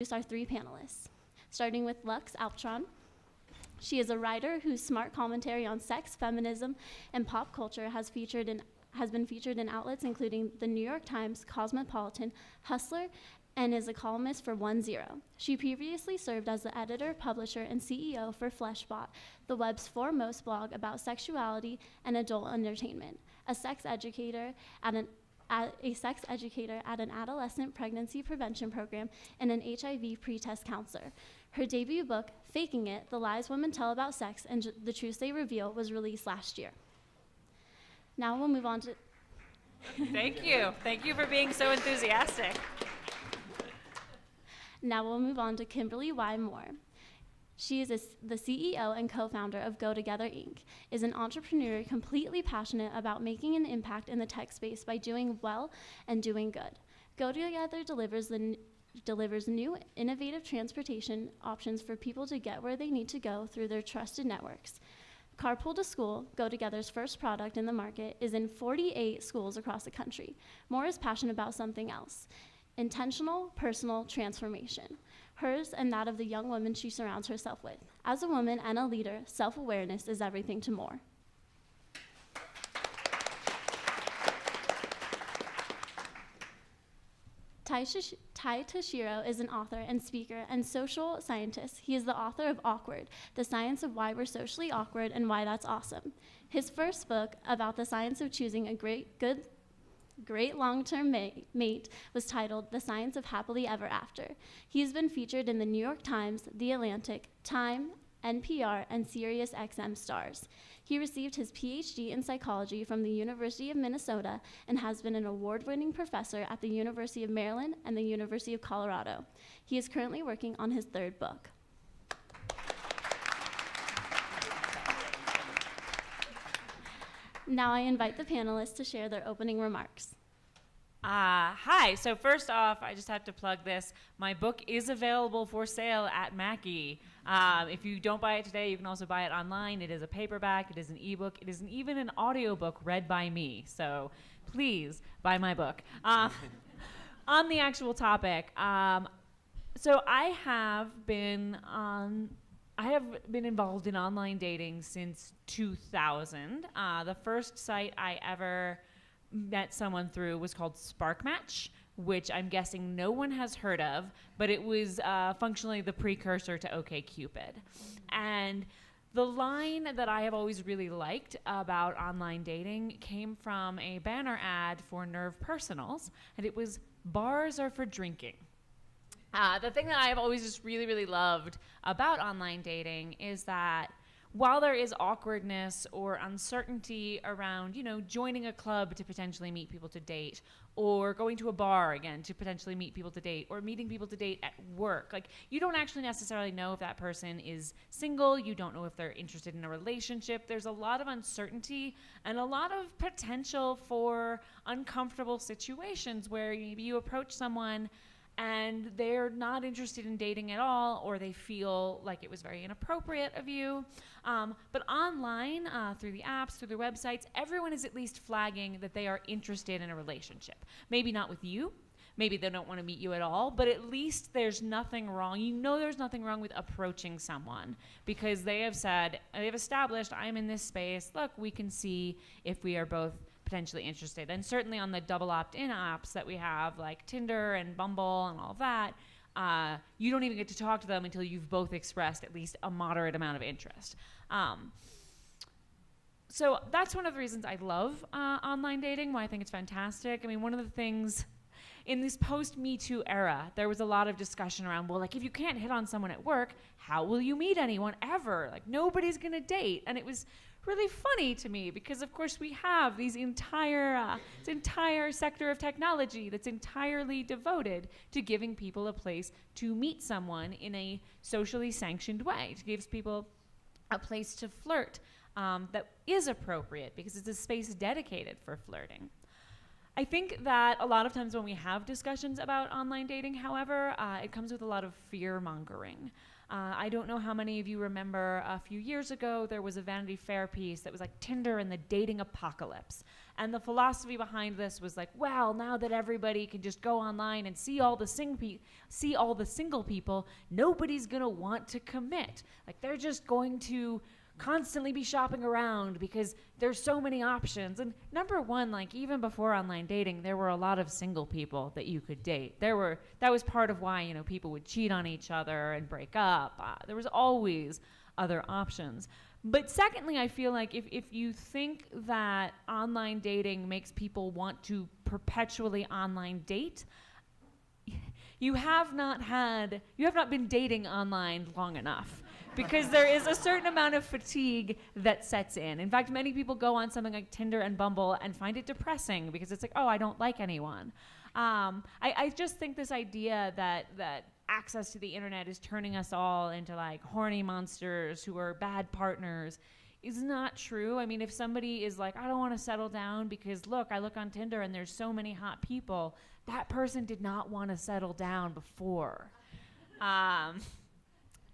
introduce our three panelists, starting with Lux Alptron. She is a writer whose smart commentary on sex, feminism, and pop culture has been featured in outlets including the New York Times, Cosmopolitan, Hustler, and is a columnist for 10. She previously served as the editor, publisher, and CEO for Fleshbot, the web's foremost blog about sexuality and adult entertainment, a sex educator at an adolescent pregnancy prevention program, and an HIV pre-test counselor. Her debut book, Faking It, The Lies Women Tell About Sex and the Truths They Reveal, was released last year. Now we'll move on to... Thank you. Thank you for being so enthusiastic. Now we'll move on to Kimberly Y. Moore. She is the CEO and co-founder of Go Together Inc., is an entrepreneur completely passionate about making an impact in the tech space by doing well and doing good. Go Together delivers new, innovative transportation options for people to get where they need to go through their trusted networks. Carpool to School, Go Together's first product in the market, is in 48 schools across the country. Moore is passionate about something else: intentional personal transformation, hers and that of the young women she surrounds herself with. As a woman and a leader, self-awareness is everything to Moore. Tai Tashiro is an author and speaker and social scientist. He is the author of Awkward, The Science of Why We're Socially Awkward and Why That's Awesome. His first book, about the science of choosing a great long-term mate, was titled The Science of Happily Ever After. He has been featured in the New York Times, The Atlantic, Time, NPR, and SiriusXM stars. He received his PhD in psychology from the University of Minnesota and has been an award-winning professor at the University of Maryland and the University of Colorado. He is currently working on his third book. Now I invite the panelists to share their opening remarks. Hi. So first off, I just have to plug this. My book is available for sale at Mackie. If you don't buy it today, you can also buy it online. It is a paperback. It is an ebook. It is even an audiobook read by me. So please buy my book. On the actual topic, so I have been involved in online dating since 2000. The first site I ever met someone through was called SparkMatch, which I'm guessing no one has heard of, but it was functionally the precursor to OkCupid. And the line that I have always really liked about online dating came from a banner ad for Nerve Personals, and it was, "Bars are for drinking." The thing that I've always just really, really loved about online dating is that while there is awkwardness or uncertainty around, joining a club to potentially meet people to date, or going to a bar again to potentially meet people to date, or meeting people to date at work, you don't actually necessarily know if that person is single, you don't know if they're interested in a relationship. There's a lot of uncertainty and a lot of potential for uncomfortable situations where maybe you approach someone and they're not interested in dating at all, or they feel like it was very inappropriate of you. But online, through the apps, through their websites, everyone is at least flagging that they are interested in a relationship. Maybe not with you. Maybe they don't want to meet you at all, but at least there's nothing wrong. There's nothing wrong with approaching someone because they've established, I'm in this space. Look, we can see if we are both potentially interested. And certainly on the double opt-in apps that we have, like Tinder and Bumble and all of that, you don't even get to talk to them until you've both expressed at least a moderate amount of interest. So that's one of the reasons I love online dating, why I think it's fantastic. I mean, one of the things in this post-Me Too era, there was a lot of discussion around, if you can't hit on someone at work, how will you meet anyone ever? Nobody's going to date. And it was really funny to me because, of course, we have this entire sector of technology that's entirely devoted to giving people a place to meet someone in a socially sanctioned way. It gives people a place to flirt that is appropriate because it's a space dedicated for flirting. I think that a lot of times when we have discussions about online dating, however, it comes with a lot of fear mongering. I don't know how many of you remember a few years ago, there was a Vanity Fair piece that was like Tinder and the dating apocalypse. And the philosophy behind this was like, well, now that everybody can just go online and see all the single people, nobody's going to want to commit. Like they're just going to constantly be shopping around because there's so many options. And number one, like even before online dating, there were a lot of single people that you could date. That was part of why, people would cheat on each other and break up. There was always other options. But secondly, I feel like if you think that online dating makes people want to perpetually online date, you have not been dating online long enough. Because there is a certain amount of fatigue that sets in. In fact, many people go on something like Tinder and Bumble and find it depressing because it's like, oh, I don't like anyone. I just think this idea that access to the internet is turning us all into like horny monsters who are bad partners is not true. I mean, if somebody is like, I don't want to settle down because look, I look on Tinder and there's so many hot people, that person did not want to settle down before.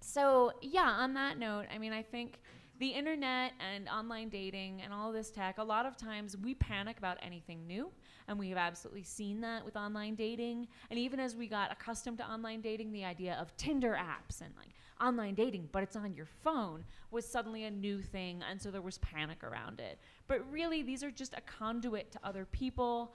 So yeah, on that note, I mean, I think the internet and online dating and all this tech, a lot of times we panic about anything new, and we have absolutely seen that with online dating. And even as we got accustomed to online dating, the idea of Tinder apps and like online dating, but it's on your phone, was suddenly a new thing, and so there was panic around it. But really, these are just a conduit to other people.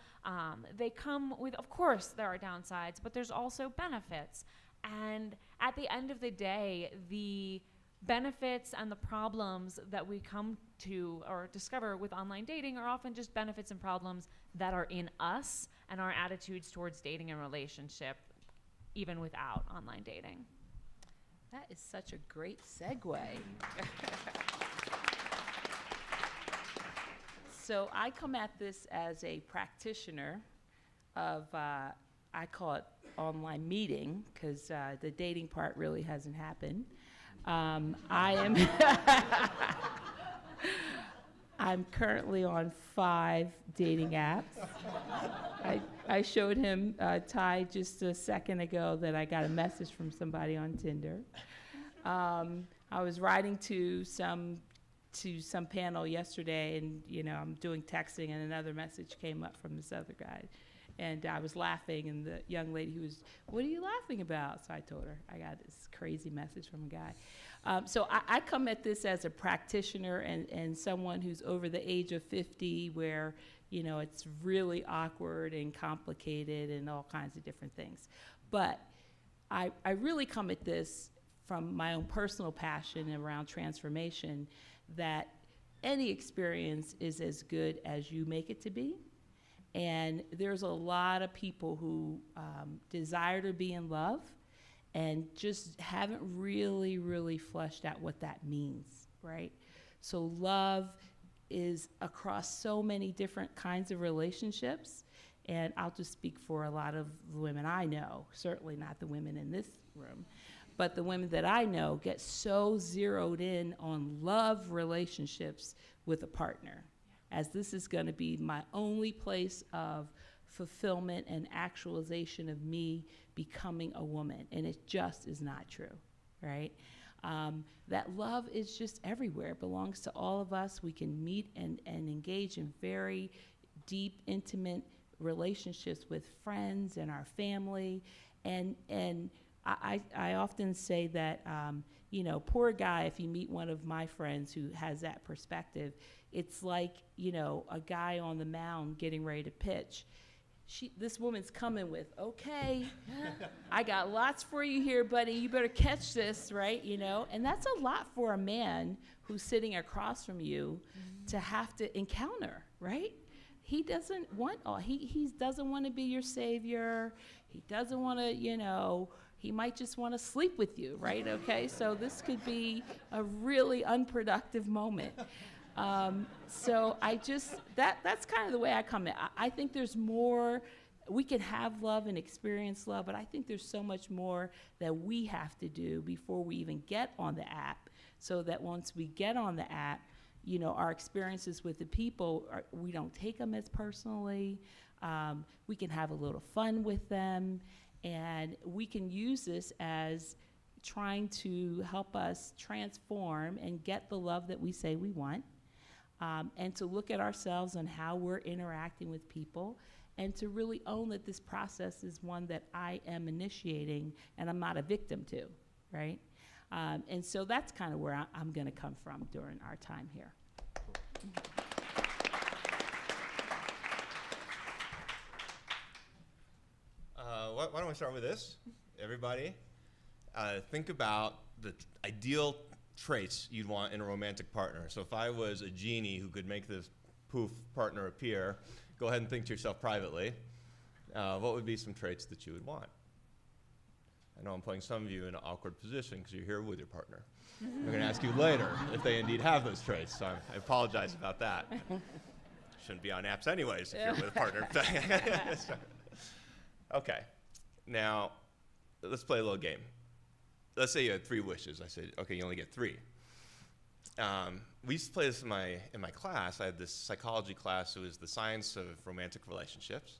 They come with, of course, there are downsides, but there's also benefits. And at the end of the day, the benefits and the problems that we come to or discover with online dating are often just benefits and problems that are in us and our attitudes towards dating and relationship, even without online dating. That is such a great segue. So I come at this as a practitioner of, I call it online meeting, because the dating part really hasn't happened. I'm currently on 5 dating apps. I showed him, Ty, just a second ago that I got a message from somebody on Tinder. I was writing to some panel yesterday, and I'm doing texting, and another message came up from this other guy. And I was laughing, and the young lady who was, what are you laughing about? So I told her, I got this crazy message from a guy. So I come at this as a practitioner and someone who's over the age of 50, where, it's really awkward and complicated and all kinds of different things. But I really come at this from my own personal passion around transformation, that any experience is as good as you make it to be. And there's a lot of people who desire to be in love and just haven't really fleshed out what that means, right? So love is across so many different kinds of relationships. And I'll just speak for a lot of the women I know, certainly not the women in this room, but the women that I know get so zeroed in on love relationships with a partner, as this is going to be my only place of fulfillment and actualization of me becoming a woman. And it just is not true, right? That love is just everywhere. It belongs to all of us. We can meet and engage in very deep, intimate relationships with friends and our family. And I often say that, poor guy, if you meet one of my friends who has that perspective, it's like, a guy on the mound getting ready to pitch. This woman's coming with, okay, I got lots for you here, buddy. You better catch this, right? And that's a lot for a man who's sitting across from you to have to encounter, right? He doesn't want he doesn't want to be your savior. He doesn't want to, he might just want to sleep with you, right? Okay, so this could be a really unproductive moment. So that's kind of the way I come in. I think there's more. We can have love and experience love, but I think there's so much more that we have to do before we even get on the app, so that once we get on the app, our experiences with the people, we don't take them as personally. We can have a little fun with them, and we can use this as trying to help us transform and get the love that we say we want, and to look at ourselves and how we're interacting with people, and to really own that this process is one that I am initiating and I'm not a victim to, right? And so that's kind of where I'm going to come from during our time here. Why don't we start with this? Everybody, think about the ideal traits you'd want in a romantic partner. So if I was a genie who could make this poof partner appear, go ahead and think to yourself privately, what would be some traits that you would want? I know I'm putting some of you in an awkward position because you're here with your partner. I'm going to ask you later if they indeed have those traits, so I apologize about that. Shouldn't be on apps anyways if you're with a partner. Okay, now let's play a little game. Let's say you had 3 wishes. I said, okay, you only get 3. We used to play this in my class. I had this psychology class. It was the science of romantic relationships.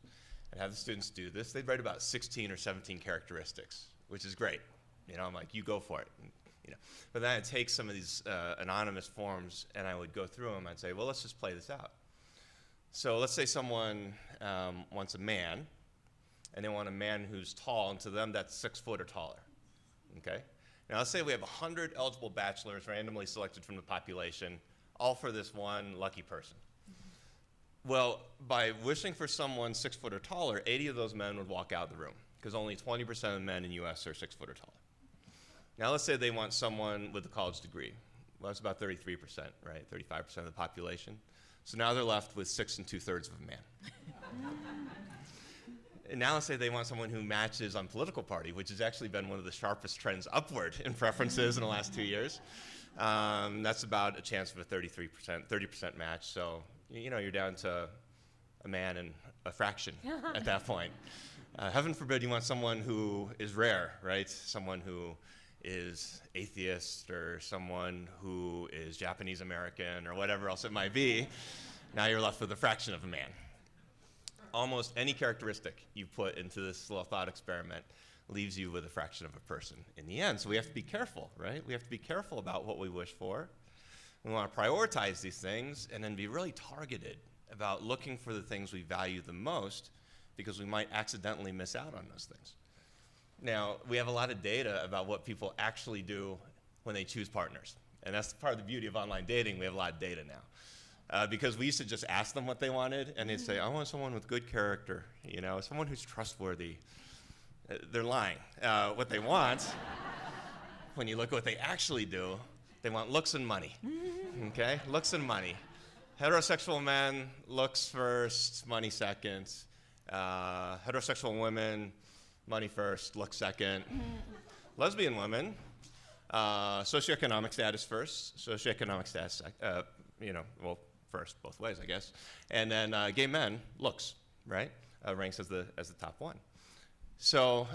I'd have the students do this. They'd write about 16 or 17 characteristics, which is great. You know, I'm like, you go for it. And, you know, but then I'd take some of these anonymous forms and I would go through them. I'd say, well, let's just play this out. So let's say someone wants a man, and they want a man who's tall, and to them that's 6 foot or taller. Okay? Now let's say we have 100 eligible bachelors randomly selected from the population, all for this one lucky person. Well, by wishing for someone 6 foot or taller, 80 of those men would walk out of the room, because only 20% of the men in the US are 6 foot or taller. Now let's say they want someone with a college degree. Well, that's about 33%, right? 35% of the population. So now they're left with 6 2/3 of a man. And now let's say they want someone who matches on political party, which has actually been one of the sharpest trends upward in preferences in the last 2 years. That's about a chance of a 30% match. So, you know, you're down to a man and a fraction at that point. Heaven forbid you want someone who is rare, right? Someone who is atheist or someone who is Japanese American or whatever else it might be. Now you're left with a fraction of a man. Almost any characteristic you put into this little thought experiment leaves you with a fraction of a person in the end. So we have to be careful, right? We have to be careful about what we wish for. We want to prioritize these things and then be really targeted about looking for the things we value the most, because we might accidentally miss out on those things. Now, we have a lot of data about what people actually do when they choose partners. And that's part of the beauty of online dating. We have a lot of data now. Because we used to just ask them what they wanted, and they'd say, I want someone with good character, you know, someone who's trustworthy. They're lying. What they want, when you look at what they actually do, they want looks and money, okay? Looks and money. Heterosexual men, looks first, money second. Heterosexual women, money first, looks second. Lesbian women, socioeconomic status first, socioeconomic status, you know, well, first, both ways, I guess. And then gay men, looks, right? Ranks as the top one. So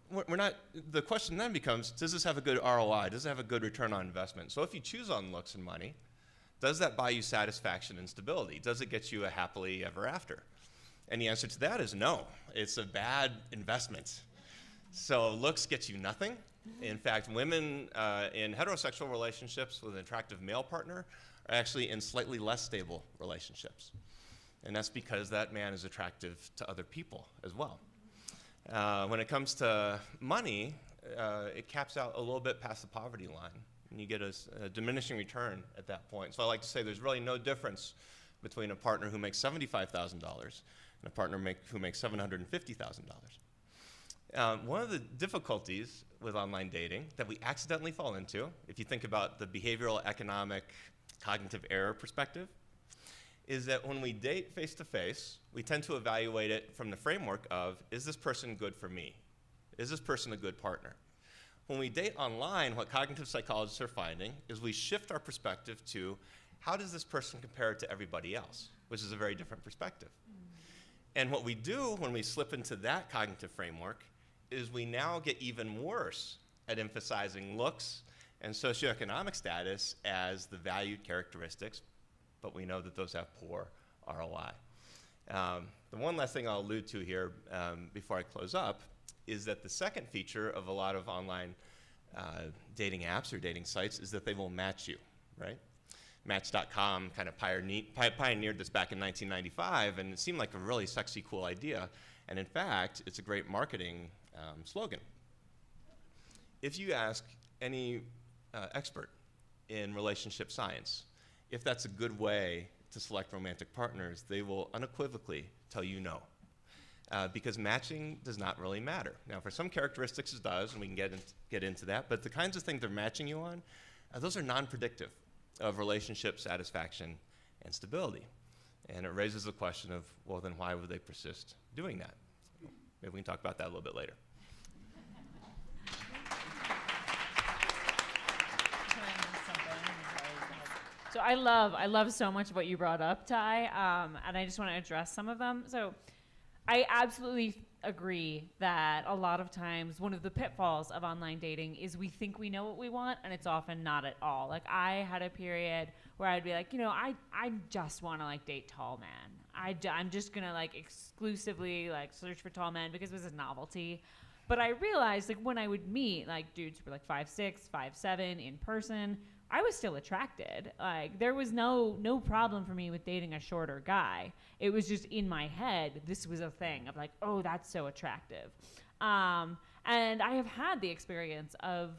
we're not, the question then becomes, does this have a good ROI? Does it have a good return on investment? So if you choose on looks and money, does that buy you satisfaction and stability? Does it get you a happily ever after? And the answer to that is no. It's a bad investment. So looks get you nothing. In fact, women in heterosexual relationships with an attractive male partner are actually in slightly less stable relationships. And that's because that man is attractive to other people as well. When it comes to money, it caps out a little bit past the poverty line, and you get a diminishing return at that point. So I like to say there's really no difference between a partner who makes $75,000 and a partner who makes $750,000. One of the difficulties with online dating that we accidentally fall into, if you think about the behavioral, economic, cognitive error perspective, is that when we date face-to-face, we tend to evaluate it from the framework of, is this person good for me? Is this person a good partner? When we date online, what cognitive psychologists are finding is we shift our perspective to, how does this person compare to everybody else? Which is a very different perspective. And what we do when we slip into that cognitive framework is we now get even worse at emphasizing looks and socioeconomic status as the valued characteristics, but we know that those have poor ROI. The one last thing I'll allude to here before I close up is that the second feature of a lot of online dating apps or dating sites is that they will match you, right? Match.com kind of pioneered this back in 1995, and it seemed like a really sexy, cool idea. And in fact, it's a great marketing slogan. If you ask any expert in relationship science if that's a good way to select romantic partners, they will unequivocally tell you no. Because matching does not really matter. Now, for some characteristics it does, and we can get into that, but the kinds of things they're matching you on, those are non-predictive of relationship satisfaction and stability. And it raises the question of, well, then why would they persist doing that? Maybe we can talk about that a little bit later. So I love so much of what you brought up, Ty, and I just want to address some of them. So I absolutely agree that a lot of times one of the pitfalls of online dating is we think we know what we want, and it's often not at all. Like, I had a period where I'd be like, I just want to like date tall men. I'm just gonna like exclusively like search for tall men because it was a novelty. But I realized, like, when I would meet like dudes who were like 5'6", 5'7" in person, I was still attracted. Like, there was no problem for me with dating a shorter guy. It was just in my head, this was a thing of like, oh, that's so attractive. And I have had the experience of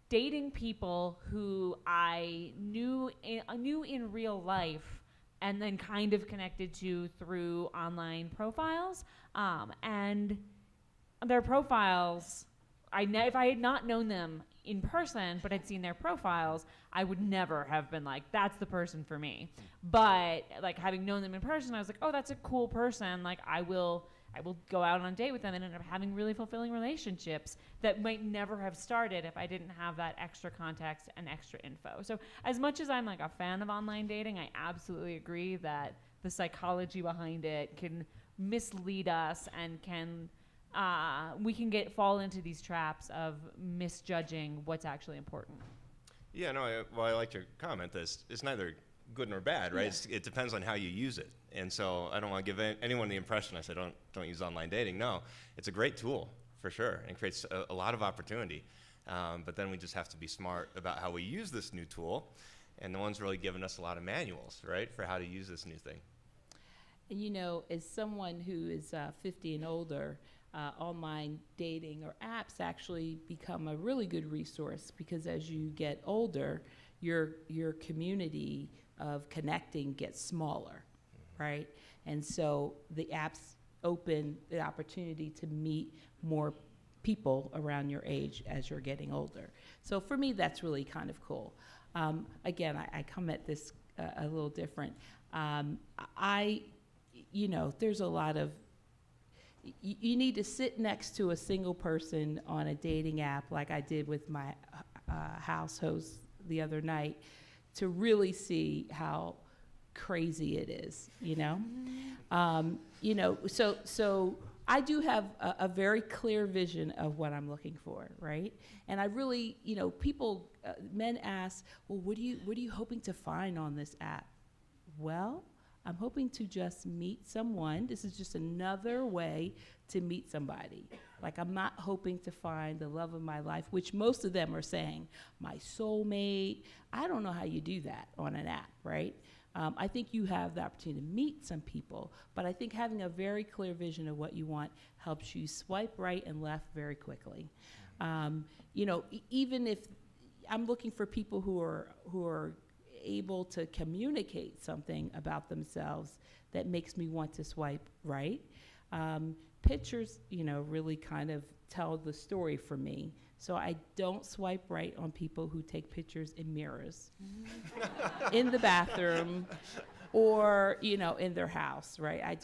dating people who I knew in real life and then kind of connected to through online profiles. And their profiles, if I had not known them in person, but I'd seen their profiles, I would never have been like, that's the person for me. But like, having known them in person, I was like, oh, that's a cool person. Like, I will go out on a date with them and end up having really fulfilling relationships that might never have started if I didn't have that extra context and extra info. So as much as I'm like a fan of online dating, I absolutely agree that the psychology behind it can mislead us and we can fall into these traps of misjudging what's actually important. Yeah, no, I like your comment that it's neither good nor bad, right? Yeah. It depends on how you use it. And so I don't want to give anyone the impression I said don't use online dating. No, it's a great tool for sure and creates a lot of opportunity. But then we just have to be smart about how we use this new tool. And no one's really given us a lot of manuals, right, for how to use this new thing. And as someone who is 50 and older, online dating or apps actually become a really good resource because as you get older, your community of connecting gets smaller, right? And so the apps open the opportunity to meet more people around your age as you're getting older. So for me, that's really kind of cool. Again, I come at this a little different. There's a lot of you need to sit next to a single person on a dating app like I did with my house host the other night to really see how crazy it is, So I do have a very clear vision of what I'm looking for, right? And I really, men ask, well, what are you hoping to find on this app? Well, I'm hoping to just meet someone. This is just another way to meet somebody. Like, I'm not hoping to find the love of my life, which most of them are saying, my soulmate. I don't know how you do that on an app, right? I think you have the opportunity to meet some people, but I think having a very clear vision of what you want helps you swipe right and left very quickly. Even if I'm looking for people who are able to communicate something about themselves that makes me want to swipe right. Pictures, really kind of tell the story for me. So I don't swipe right on people who take pictures in mirrors, in the bathroom, or, in their house, right?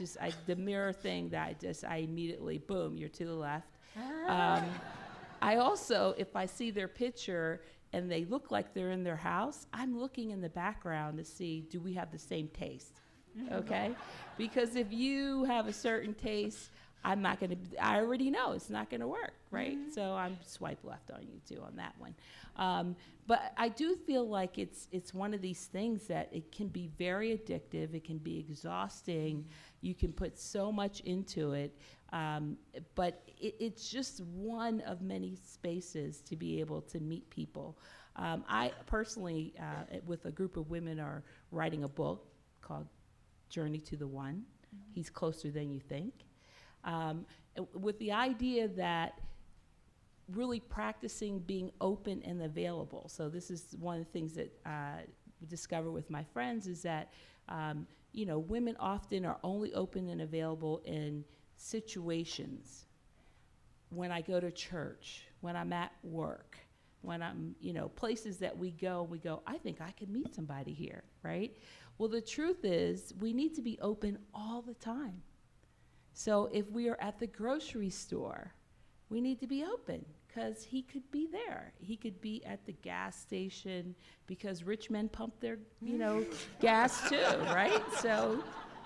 The mirror thing that I immediately, boom, you're to the left. I also, if I see their picture and they look like they're in their house, I'm looking in the background to see, do we have the same taste, okay? Because if you have a certain taste, I already know it's not gonna work, right? Mm-hmm. So I'm swipe left on you too on that one. But I do feel like it's one of these things that it can be very addictive, it can be exhausting. You can put so much into it, but it's just one of many spaces to be able to meet people. I personally, with a group of women, are writing a book called Journey to the One. He's closer than you think. With the idea that really practicing being open and available. So this is one of the things that we discover with my friends is that, women often are only open and available in situations. When I go to church, when I'm at work, when I'm, places that we go, I think I could meet somebody here, right? Well, the truth is we need to be open all the time. So if we are at the grocery store, we need to be open because he could be there. He could be at the gas station because rich men pump their, gas too, right? So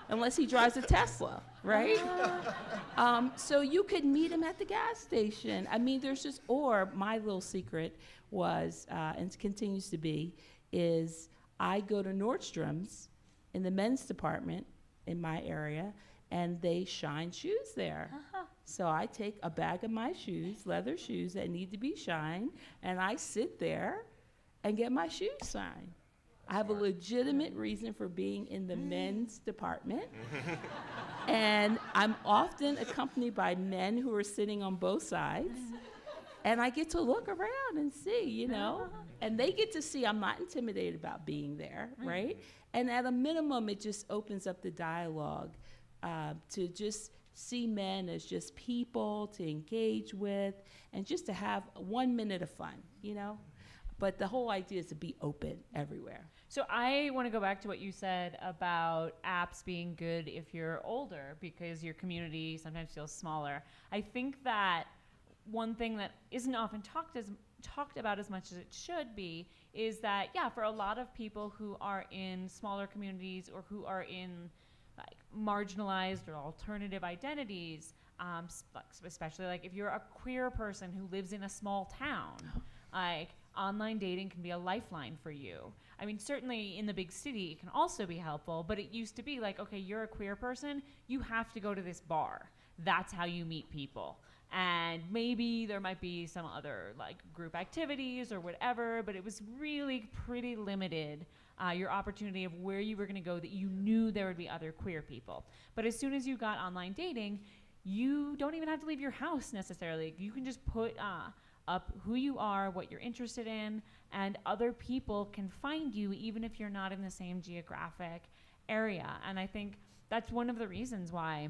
unless he drives a Tesla, right? So you could meet him at the gas station. I mean, or my little secret was, and continues to be, is I go to Nordstrom's in the men's department in my area, and they shine shoes there. So I take a bag of my shoes, leather shoes that need to be shined, and I sit there and get my shoes signed. I have a legitimate reason for being in the men's department. And I'm often accompanied by men who are sitting on both sides. And I get to look around and see, and they get to see I'm not intimidated about being there, right? And at a minimum, it just opens up the dialogue to just see men as just people to engage with and just to have 1 minute of fun, But the whole idea is to be open everywhere. So I want to go back to what you said about apps being good if you're older because your community sometimes feels smaller. I think that one thing that isn't often talked about as much as it should be is that, for a lot of people who are in smaller communities or who are in marginalized or alternative identities, especially if you're a queer person who lives in a small town, online dating can be a lifeline for you. I mean, certainly in the big city, it can also be helpful, but it used to be okay, you're a queer person, you have to go to this bar. That's how you meet people. And maybe there might be some other group activities or whatever, but it was really pretty limited, your opportunity of where you were going to go that you knew there would be other queer people. But as soon as you got online dating, you don't even have to leave your house necessarily. You can just put up who you are, what you're interested in, and other people can find you even if you're not in the same geographic area. And I think that's one of the reasons why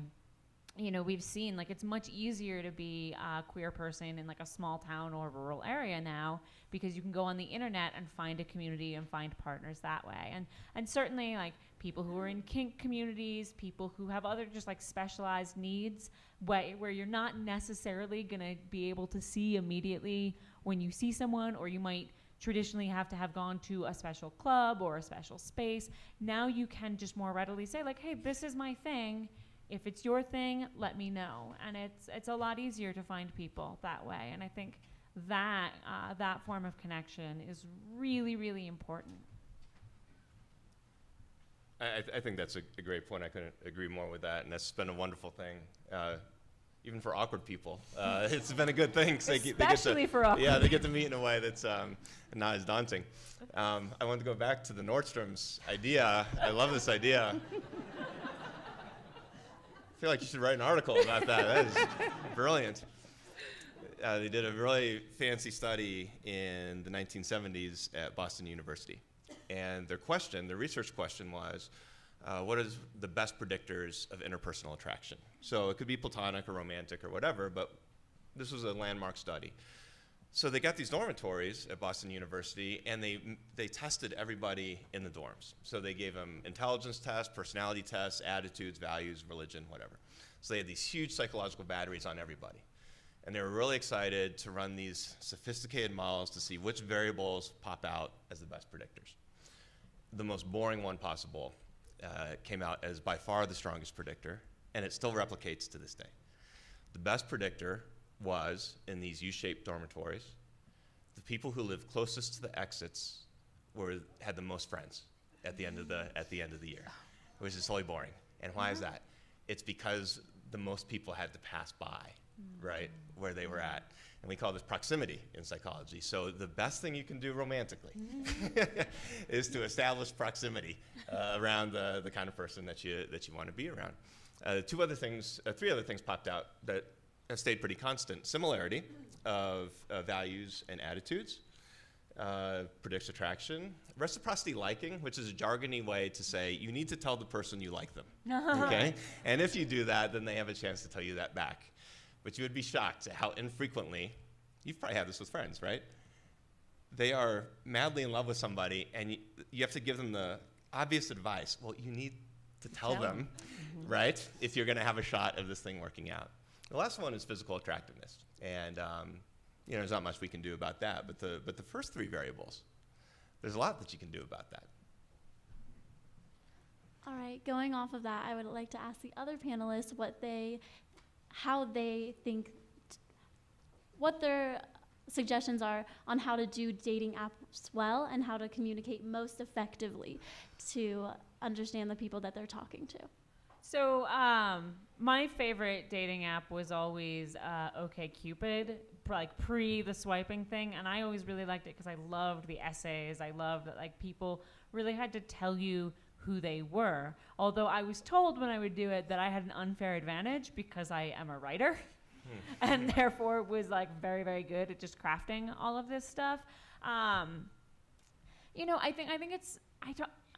we've seen it's much easier to be a queer person in a small town or rural area now because you can go on the internet and find a community and find partners that way. And certainly people who are in kink communities, people who have other just specialized needs where you're not necessarily going to be able to see immediately when you see someone, or you might traditionally have to have gone to a special club or a special space. Now you can just more readily say hey, this is my thing. If it's your thing, let me know. And it's a lot easier to find people that way. And I think that that form of connection is really, really important. I think that's a great point. I couldn't agree more with that. And that's been a wonderful thing, even for awkward people. It's been a good thing. Especially for awkward people. Yeah, they get to meet in a way that's not as daunting. I wanted to go back to the Nordstrom's idea. I love this idea. I feel like you should write an article about that. That is brilliant. They did a really fancy study in the 1970s at Boston University. And their research question was, what is the best predictors of interpersonal attraction? So it could be platonic or romantic or whatever, but this was a landmark study. So they got these dormitories at Boston University, and they tested everybody in the dorms. So they gave them intelligence tests, personality tests, attitudes, values, religion, whatever. So they had these huge psychological batteries on everybody. And they were really excited to run these sophisticated models to see which variables pop out as the best predictors. The most boring one possible came out as by far the strongest predictor, and it still replicates to this day. The best predictor was, in these U-shaped dormitories, the people who lived closest to the exits had the most friends at the end of the year, which is totally boring. And why is that? it's because the most people had to pass by, right, where they were at. And we call this proximity in psychology. So the best thing you can do romantically is to establish proximity around the kind of person that you want to be around. Three other things popped out that have stayed pretty constant. Similarity of values and attitudes, predicts attraction. Reciprocity liking, which is a jargony way to say you need to tell the person you like them, okay? And if you do that, then they have a chance to tell you that back. But you would be shocked at how infrequently, you've probably had this with friends, right? They are madly in love with somebody, and you have to give them the obvious advice. Well, you need to tell them, right, if you're going to have a shot of this thing working out. The last one is physical attractiveness. And there's not much we can do about that. But the first three variables, there's a lot that you can do about that. All right, going off of that, I would like to ask the other panelists what their suggestions are on how to do dating apps well and how to communicate most effectively to understand the people that they're talking to. So my favorite dating app was always OkCupid, like pre the swiping thing, and I always really liked it because I loved the essays. I loved that like people really had to tell you who they were. Although I was told when I would do it that I had an unfair advantage because I am a writer, and therefore was like very, very good at just crafting all of this stuff. I think it's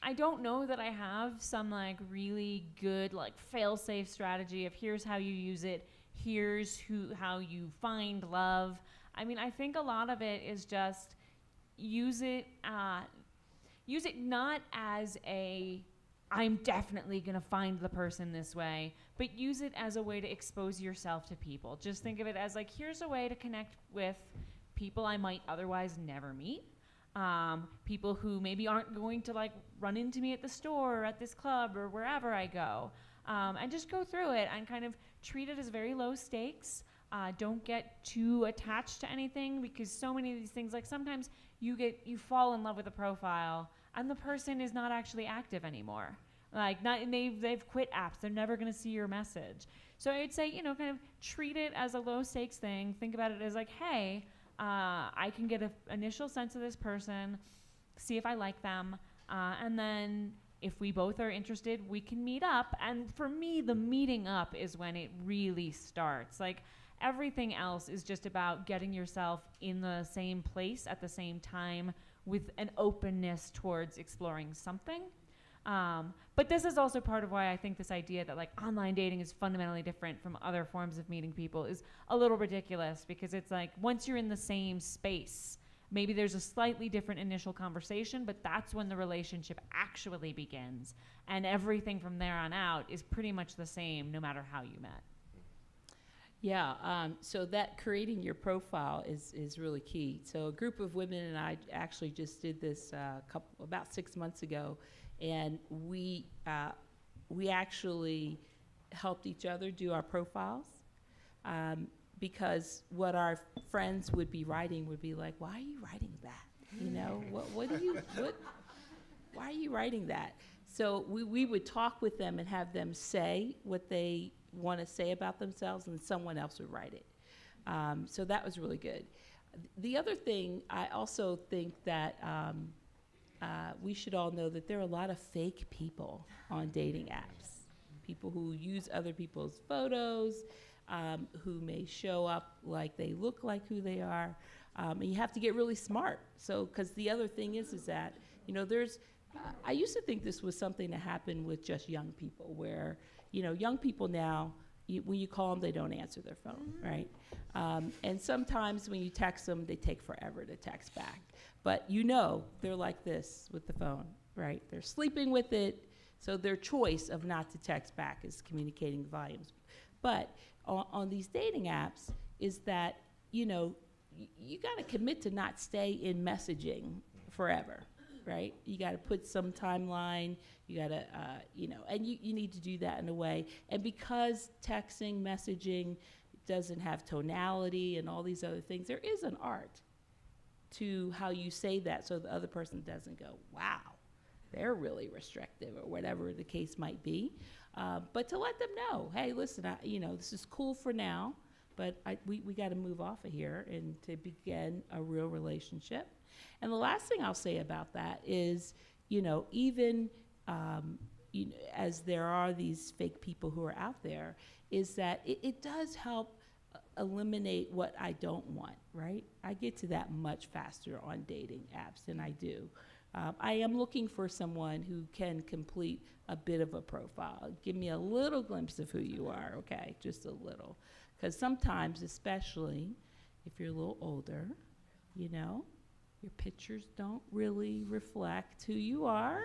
I don't know that I have some like really good like fail-safe strategy of here's how you use it, here's how you find love. I mean, I think a lot of it is just use it not as I'm definitely going to find the person this way, but use it as a way to expose yourself to people. Just think of it as like, here's a way to connect with people I might otherwise never meet. People who maybe aren't going to like run into me at the store or at this club or wherever I go. And just go through it and kind of treat it as very low stakes. Don't get too attached to anything because so many of these things, like sometimes you fall in love with a profile and the person is not actually active anymore. They've quit apps. They're never going to see your message. So I'd say, kind of treat it as a low stakes thing. Think about it as like, hey, I can get an initial sense of this person, see if I like them, and then if we both are interested, we can meet up. And for me, the meeting up is when it really starts. Like everything else is just about getting yourself in the same place at the same time with an openness towards exploring something. But this is also part of why I think this idea that like online dating is fundamentally different from other forms of meeting people is a little ridiculous, because it's like once you're in the same space, maybe there's a slightly different initial conversation, but that's when the relationship actually begins. And everything from there on out is pretty much the same no matter how you met. Yeah, so that creating your profile is really key. So a group of women and I actually just did this about 6 months ago, and we actually helped each other do our profiles, because what our friends would be writing would be like, why are you writing that? Why are you writing that? So we would talk with them and have them say what they want to say about themselves, and someone else would write it. So that was really good. The other thing, I also think that we should all know that there are a lot of fake people on dating apps. People who use other people's photos, who may show up like they look like who they are. And you have to get really smart. So, because the other thing is that, I used to think this was something that happened with just young people, where, young people now, when you call them, they don't answer their phone, right? And sometimes when you text them, they take forever to text back. But they're like this with the phone, right? They're sleeping with it, so their choice of not to text back is communicating volumes. But on these dating apps is that, you got to commit to not stay in messaging forever, right? You got to put some timeline. You got to, and you need to do that in a way. And because texting, messaging doesn't have tonality and all these other things, there is an art to how you say that so the other person doesn't go, wow, they're really restrictive, or whatever the case might be. But to let them know, hey, listen, this is cool for now, but we got to move off of here and to begin a real relationship. And the last thing I'll say about that is, even as there are these fake people who are out there, is that it does help eliminate what I don't want, right? I get to that much faster on dating apps than I do. I am looking for someone who can complete a bit of a profile. Give me a little glimpse of who you are, okay? Just a little. Because sometimes, especially if you're a little older, your pictures don't really reflect who you are.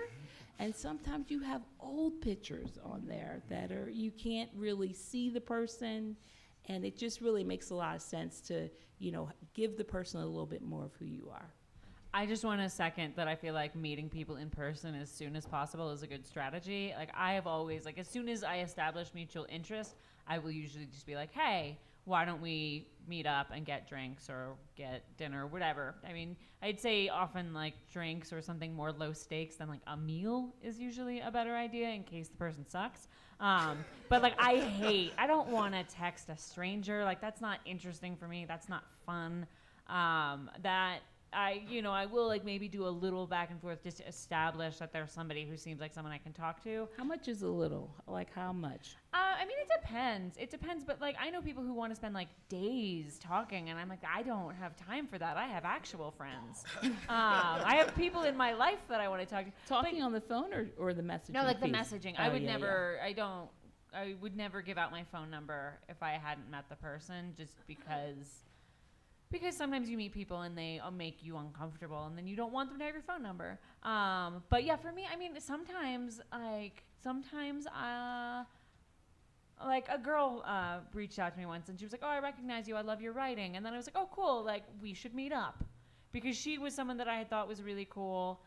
And sometimes you have old pictures on there that you can't really see the person. And it just really makes a lot of sense to, give the person a little bit more of who you are. I just want to second that I feel like meeting people in person as soon as possible is a good strategy. Like, I have always, as soon as I establish mutual interest, I will usually just be like, hey, why don't we meet up and get drinks or get dinner or whatever. I mean, I'd say often drinks or something more low stakes than a meal is usually a better idea in case the person sucks. But I don't want to text a stranger. That's not interesting for me. That's not fun. I will I will do a little back and forth just to establish that there's somebody who seems like someone I can talk to. How much is a little? How much? It depends. It depends, but I know people who want to spend days talking, and I'm I don't have time for that. I have actual friends. I have people in my life that I want to talk to. Talking on the phone or the messaging? No, the piece? messaging. Oh, I would yeah, never. Yeah. I would never give out my phone number if I hadn't met the person, just because sometimes you meet people and they make you uncomfortable, and then you don't want them to have your phone number. But yeah, for me, sometimes a girl reached out to me once, and she was like, "Oh, I recognize you. I love your writing." And then I was like, "Oh, cool. We should meet up," because she was someone that I had thought was really cool.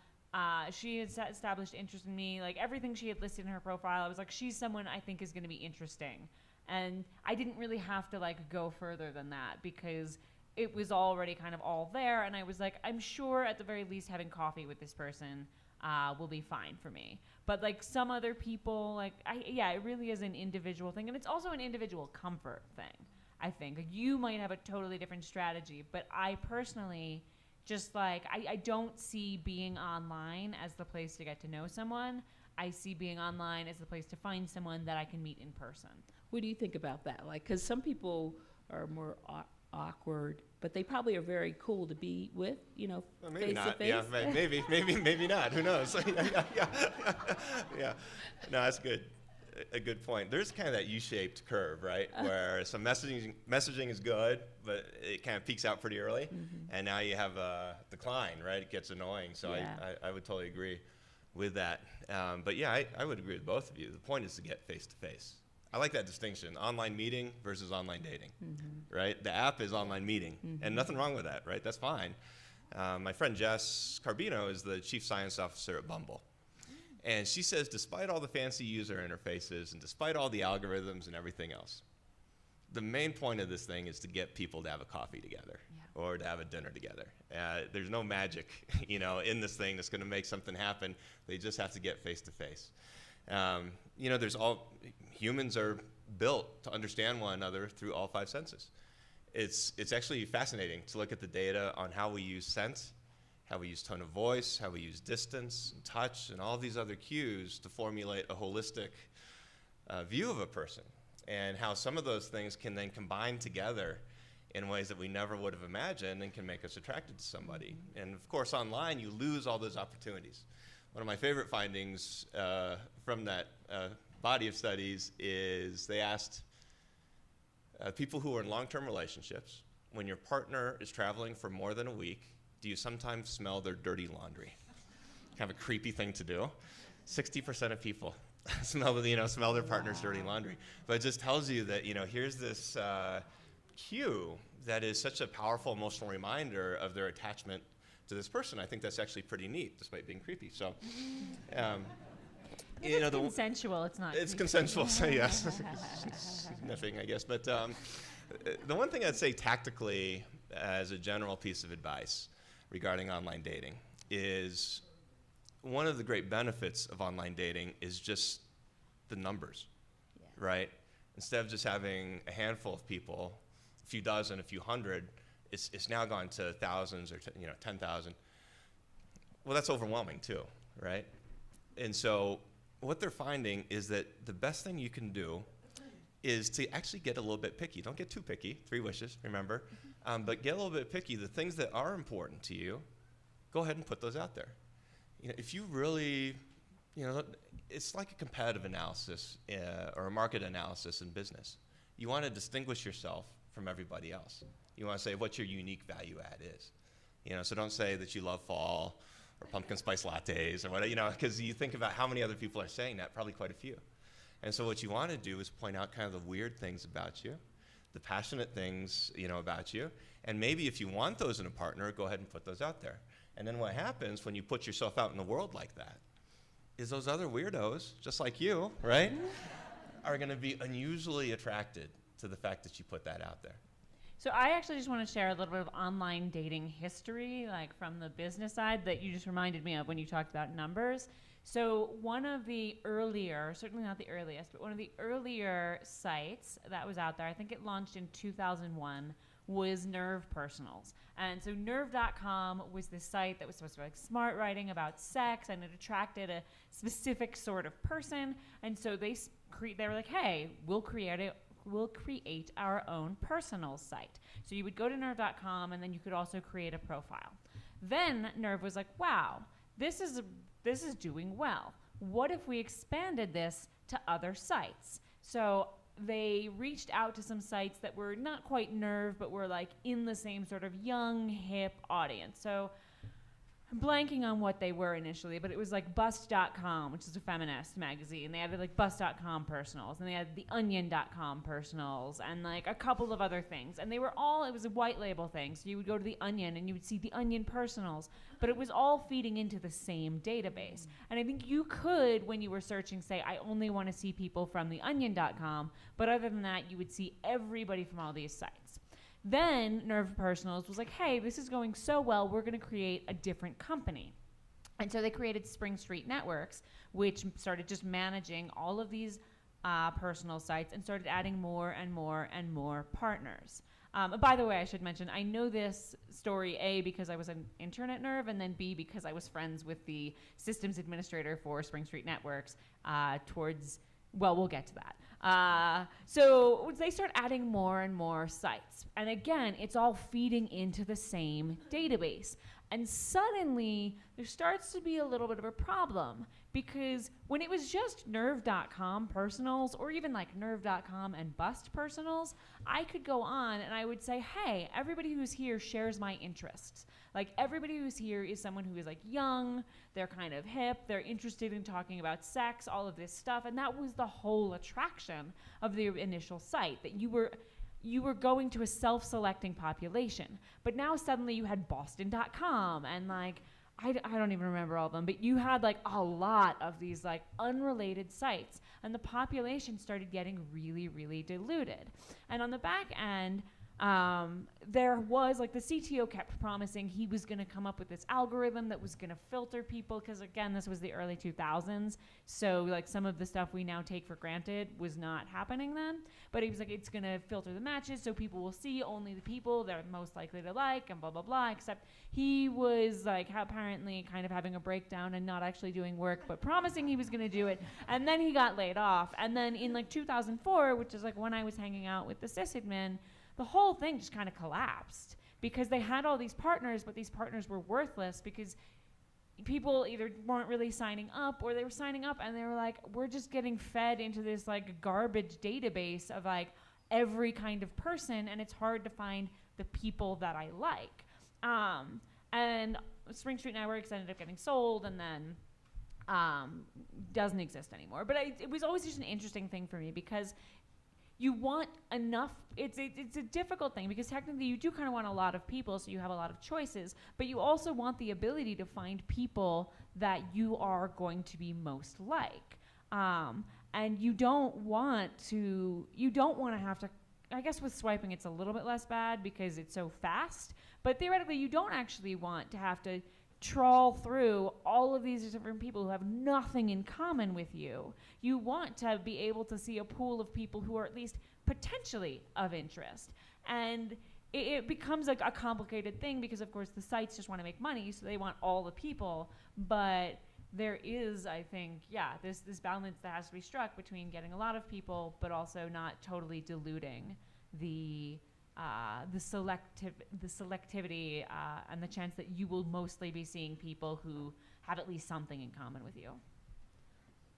She had established interest in me. Everything she had listed in her profile, I was like, she's someone I think is going to be interesting. And I didn't really have to go further than that, because it was already kind of all there. And I was like, I'm sure at the very least having coffee with this person will be fine for me. But some other people, it really is an individual thing. And it's also an individual comfort thing, I think. You might have a totally different strategy, but I personally just I don't see being online as the place to get to know someone. I see being online as the place to find someone that I can meet in person. What do you think about that? Because some people are more awkward, but they probably are very cool to be with, Well, maybe face not. to face. Yeah, maybe not. Who knows? Yeah. No, that's good. A good point. There's kind of that U-shaped curve, right? Where some messaging is good, but it kind of peaks out pretty early, and now you have a decline, right? It gets annoying. So yeah. I would totally agree with that. But yeah, I would agree with both of you. The point is to get face-to-face. I like that distinction, online meeting versus online dating, right? The app is online meeting, and nothing wrong with that, right? That's fine. My friend Jess Carbino is the chief science officer at Bumble. And she says, despite all the fancy user interfaces and despite all the algorithms and everything else, the main point of this thing is to get people to have a coffee together or to have a dinner together. There's no magic, in this thing that's going to make something happen. They just have to get face to face. Humans are built to understand one another through all five senses. It's actually fascinating to look at the data on how we use scent, how we use tone of voice, how we use distance and touch and all these other cues to formulate a holistic view of a person, and how some of those things can then combine together in ways that we never would have imagined and can make us attracted to somebody. And of course, online, you lose all those opportunities. One of my favorite findings from that body of studies is they asked people who are in long-term relationships, when your partner is traveling for more than a week, do you sometimes smell their dirty laundry? Kind of a creepy thing to do. 60% of people smell their partner's dirty laundry. But it just tells you that, here's this cue that is such a powerful emotional reminder of their attachment to this person. I think that's actually pretty neat, despite being creepy. So, it's consensual. It's not. It's consensual. So yes, sniffing, I guess. But the one thing I'd say tactically, as a general piece of advice regarding online dating, is one of the great benefits of online dating is just the numbers. right? Instead of just having a handful of people, a few dozen, a few hundred, it's now gone to thousands or 10,000. Well, that's overwhelming too, right? And so what they're finding is that the best thing you can do is to actually get a little bit picky. Don't get too picky, 3 wishes, remember? But get a little bit picky. The things that are important to you, go ahead and put those out there. If you really, it's like a competitive analysis or a market analysis in business. You want to distinguish yourself from everybody else. You want to say what your unique value add is. So don't say that you love fall or pumpkin spice lattes or whatever, because you think about how many other people are saying that, probably quite a few. And so what you want to do is point out kind of the weird things about you, the passionate things, about you. And maybe if you want those in a partner, go ahead and put those out there. And then what happens when you put yourself out in the world like that is those other weirdos, just like you, right, are going to be unusually attracted to the fact that you put that out there. So I actually just want to share a little bit of online dating history, like from the business side, that you just reminded me of when you talked about numbers. So one of the earlier, certainly not the earliest, but one of the earlier sites that was out there, I think it launched in 2001, was Interpersonal. And so Nerve.com was this site that was supposed to be like smart writing about sex, and it attracted a specific sort of person. And so they were like, hey, we'll create our own personal site. So you would go to Nerve.com, and then you could also create a profile. Then Nerve was like, wow, this is doing well. What if we expanded this to other sites? So they reached out to some sites that were not quite Nerve, but were like in the same sort of young, hip audience. So I'm blanking on what they were initially, but it was like Bust.com, which is a feminist magazine. They had like Bust.com personals, and they had the Onion.com personals, and like a couple of other things. And they were all, it was a white label thing. So you would go to the Onion and you would see the Onion personals, but it was all feeding into the same database. And I think you could, when you were searching, say, I only want to see people from the Onion.com, but other than that, you would see everybody from all these sites. Then Interpersonal was like, hey, this is going so well, we're going to create a different company. And so they created Spring Street Networks, which started just managing all of these personal sites and started adding more and more and more partners. By the way, I should mention, I know this story, A, because I was an intern at Nerve, and then B, because I was friends with the systems administrator for Spring Street Networks we'll get to that. So they start adding more and more sites. And again, it's all feeding into the same database. And suddenly, there starts to be a little bit of a problem, because when it was just Nerve.com personals, or even like Nerve.com and Bust personals, I could go on and I would say, hey, everybody who's here shares my interests. Like, everybody who's here is someone who is like young, they're kind of hip, they're interested in talking about sex, all of this stuff. And that was the whole attraction of the initial site, that you were going to a self-selecting population. But now suddenly you had Boston.com and like, I don't even remember all of them, but you had like a lot of these like unrelated sites, and the population started getting really, really diluted. And on the back end, there was like the CTO kept promising he was going to come up with this algorithm that was going to filter people, because again, this was the early 2000s, so like some of the stuff we now take for granted was not happening then. But he was like, it's going to filter the matches so people will see only the people they're most likely to like, and blah blah blah. Except he was like apparently kind of having a breakdown and not actually doing work, but promising he was going to do it. And then he got laid off. And then in like 2004, which is like when I was hanging out with the sysadmin, the whole thing just kind of collapsed, because they had all these partners, but these partners were worthless because people either weren't really signing up, or they were signing up and they were like, we're just getting fed into this like garbage database of like every kind of person, and it's hard to find the people that I like. And Spring Street Networks ended up getting sold, and then doesn't exist anymore. But it was always just an interesting thing for me, because you want enough, it's a difficult thing, because technically you do kind of want a lot of people, so you have a lot of choices, but you also want the ability to find people that you are going to be most like. And you don't want to have to, I guess with swiping it's a little bit less bad because it's so fast, but theoretically you don't actually want to have to trawl through all of these different people who have nothing in common with you. You want to be able to see a pool of people who are at least potentially of interest. And it becomes a complicated thing because, of course, the sites just want to make money, so they want all the people. But there is, I think, this balance that has to be struck between getting a lot of people, but also not totally diluting the selectivity and the chance that you will mostly be seeing people who have at least something in common with you.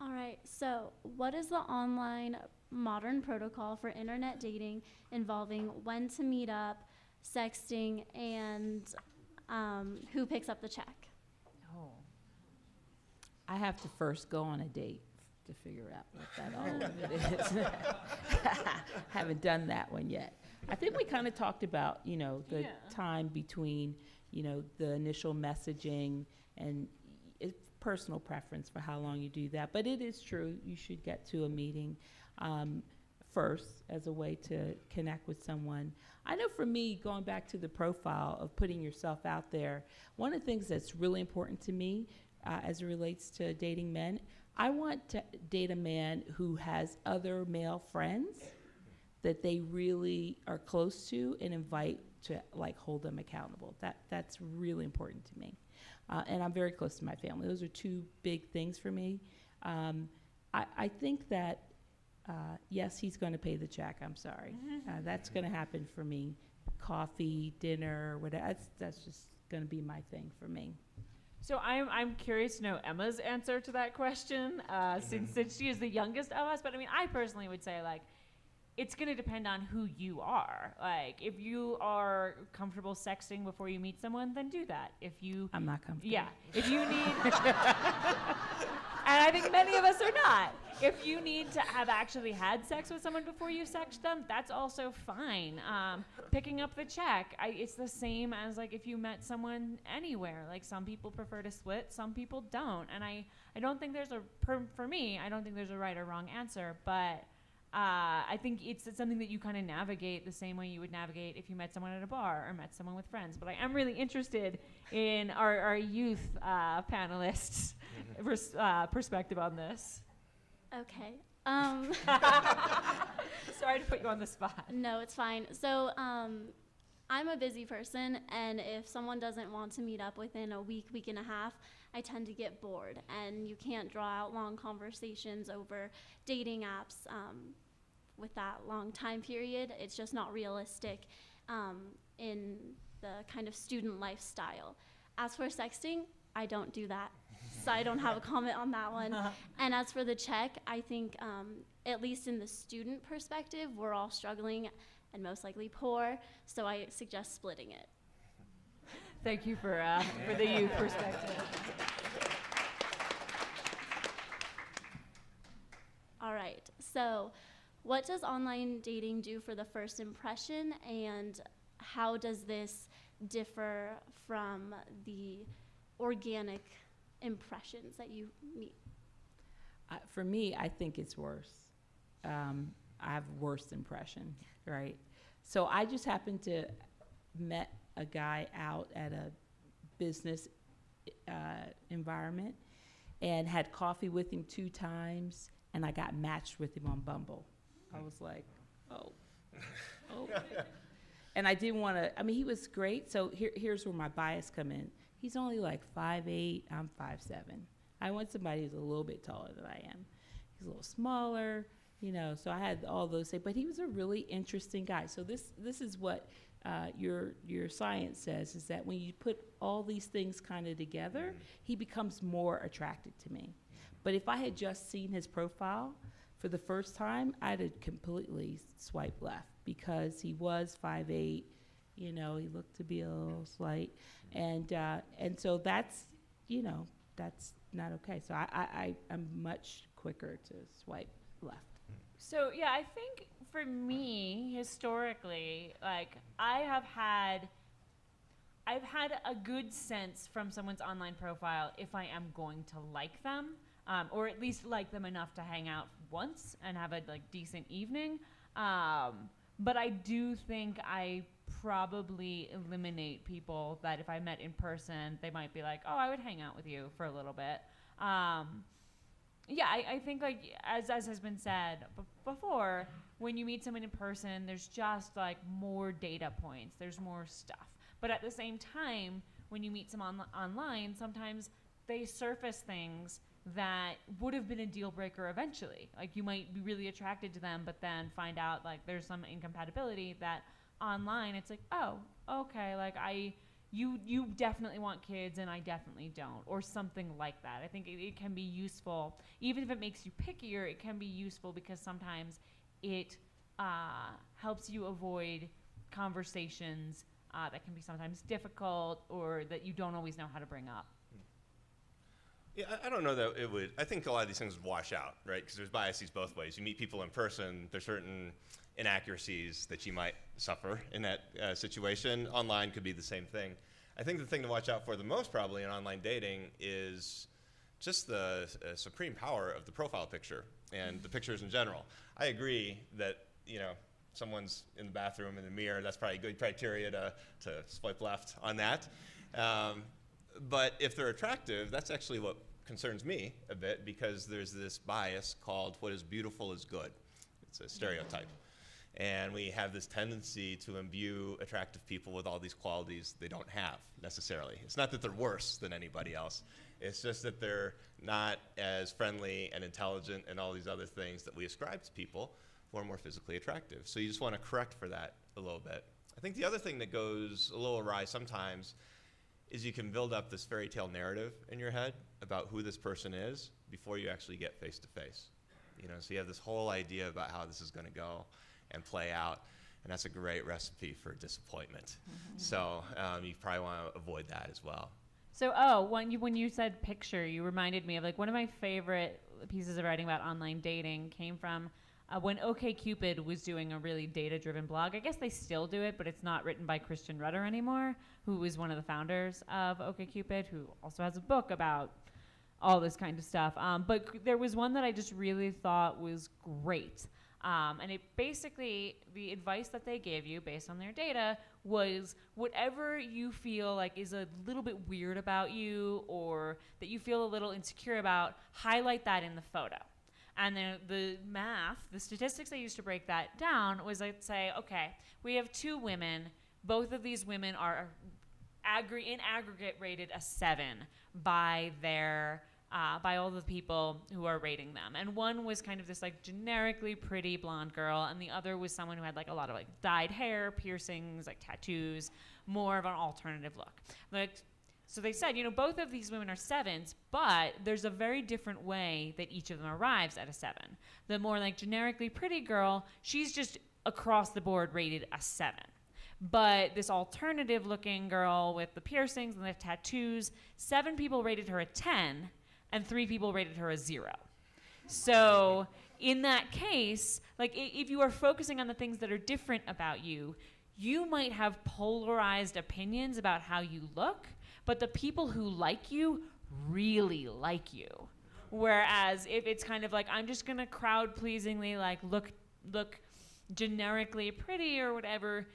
All right, so what is the online modern protocol for internet dating involving when to meet up, sexting, and who picks up the check? Oh. I have to first go on a date to figure out what that all of it is. Haven't done that one yet. I think we kind of talked about, the time between, the initial messaging and it's personal preference for how long you do that. But it is true, you should get to a meeting first as a way to connect with someone. I know for me, going back to the profile of putting yourself out there, one of the things that's really important to me as it relates to dating men, I want to date a man who has other male friends that they really are close to and invite to hold them accountable. That's really important to me. And I'm very close to my family. Those are two big things for me. I think that, yes, he's going to pay the check. I'm sorry. That's going to happen for me. Coffee, dinner, whatever. That's just going to be my thing for me. So I'm curious to know Emma's answer to that question, since she is the youngest of us. But I mean, I personally would say it's going to depend on who you are. If you are comfortable sexting before you meet someone, then do that. I'm not comfortable. Yeah. If you need, and I think many of us are not. If you need to have actually had sex with someone before you sex them, that's also fine. Picking up the check, it's the same as if you met someone anywhere. Some people prefer to split, some people don't. And I don't think there's for me, I don't think there's a right or wrong answer, but I think it's something that you kind of navigate the same way you would navigate if you met someone at a bar or met someone with friends. But I am really interested in our youth panelists' perspective on this. Okay. Sorry to put you on the spot. No, it's fine. So I'm a busy person, and if someone doesn't want to meet up within a week and a half, I tend to get bored, and you can't draw out long conversations over dating apps with that long time period. It's just not realistic in the kind of student lifestyle. As for sexting, I don't do that, so I don't have a comment on that one. And as for the check, I think at least in the student perspective, we're all struggling and most likely poor, so I suggest splitting it. Thank you for the youth perspective. All right, so what does online dating do for the first impression, and how does this differ from the organic impressions that you meet? For me, I think it's worse. I have worst impression, right? So I just happened to met a guy out at a business environment and had coffee with him 2 times, and I got matched with him on Bumble. I was like, oh. And I didn't want to, he was great. So here's where my bias come in. He's only 5'8", I'm 5'7". I want somebody who's a little bit taller than I am. He's a little smaller, so I had all those things. But he was a really interesting guy. So this is what your science says, is that when you put all these things kind of together, he becomes more attracted to me. But if I had just seen his profile for the first time, I'd have completely swiped left, because he was 5'8", he looked to be a little slight, and so that's that's not okay. So I'm much quicker to swipe left. So yeah, I think for me, historically, I've had a good sense from someone's online profile if I am going to like them, or at least like them enough to hang out once and have a decent evening. But I do think I probably eliminate people that if I met in person, they might be like, oh, I would hang out with you for a little bit. Yeah, I think like as has been said before, when you meet someone in person, there's just like more data points, there's more stuff. But at the same time, when you meet someone online, sometimes they surface things that would have been a deal breaker eventually. Like you might be really attracted to them, but then find out like there's some incompatibility that online it's like, oh, okay, like you definitely want kids and I definitely don't, or something like that. I think it can be useful, even if it makes you pickier, it can be useful because sometimes it helps you avoid conversations that can be sometimes difficult or that you don't always know how to bring up. Yeah, I don't know that it would. I think a lot of these things would wash out, right? Because there's biases both ways. You meet people in person, there's certain inaccuracies that you might suffer in that situation. Online could be the same thing. I think the thing to watch out for the most probably in online dating is just the supreme power of the profile picture and the pictures in general. I agree that, you know, someone's in the bathroom in the mirror, that's probably good criteria to swipe left on that. But if they're attractive, that's actually what concerns me a bit, because there's this bias called what is beautiful is good. It's a stereotype. And we have this tendency to imbue attractive people with all these qualities they don't have necessarily. It's not that they're worse than anybody else. It's just that they're not as friendly and intelligent and all these other things that we ascribe to people who are more physically attractive. So you just want to correct for that a little bit. I think the other thing that goes a little awry sometimes is you can build up this fairy tale narrative in your head about who this person is before you actually get face to face. You know, so you have this whole idea about how this is going to go and play out, and that's a great recipe for disappointment. Mm-hmm. So you probably want to avoid that as well. So, when you said picture, you reminded me of like one of my favorite pieces of writing about online dating came from when OkCupid was doing a really data-driven blog. I guess they still do it, but it's not written by Christian Rudder anymore, who was one of the founders of OkCupid, who also has a book about all this kind of stuff. But there was one that I just really thought was great. And it basically, the advice that they gave you based on their data was whatever you feel like is a little bit weird about you or that you feel a little insecure about, highlight that in the photo. And then the math, the statistics they used to break that down was I'd say, okay, we have two women. Both of these women are in aggregate rated a 7 by their by all the people who are rating them. And one was kind of this like generically pretty blonde girl, and the other was someone who had like a lot of like dyed hair, piercings, like tattoos, more of an alternative look. Like, so they said, you know, both of these women are 7s, but there's a very different way that each of them arrives at a 7. The more like generically pretty girl, she's just across the board rated a 7. But this alternative looking girl with the piercings and the tattoos, 7 people rated her a 10, and 3 people rated her a 0. So in that case, like if you are focusing on the things that are different about you, you might have polarized opinions about how you look, but the people who like you really like you. Whereas if it's kind of like, I'm just gonna crowd pleasingly like look generically pretty or whatever,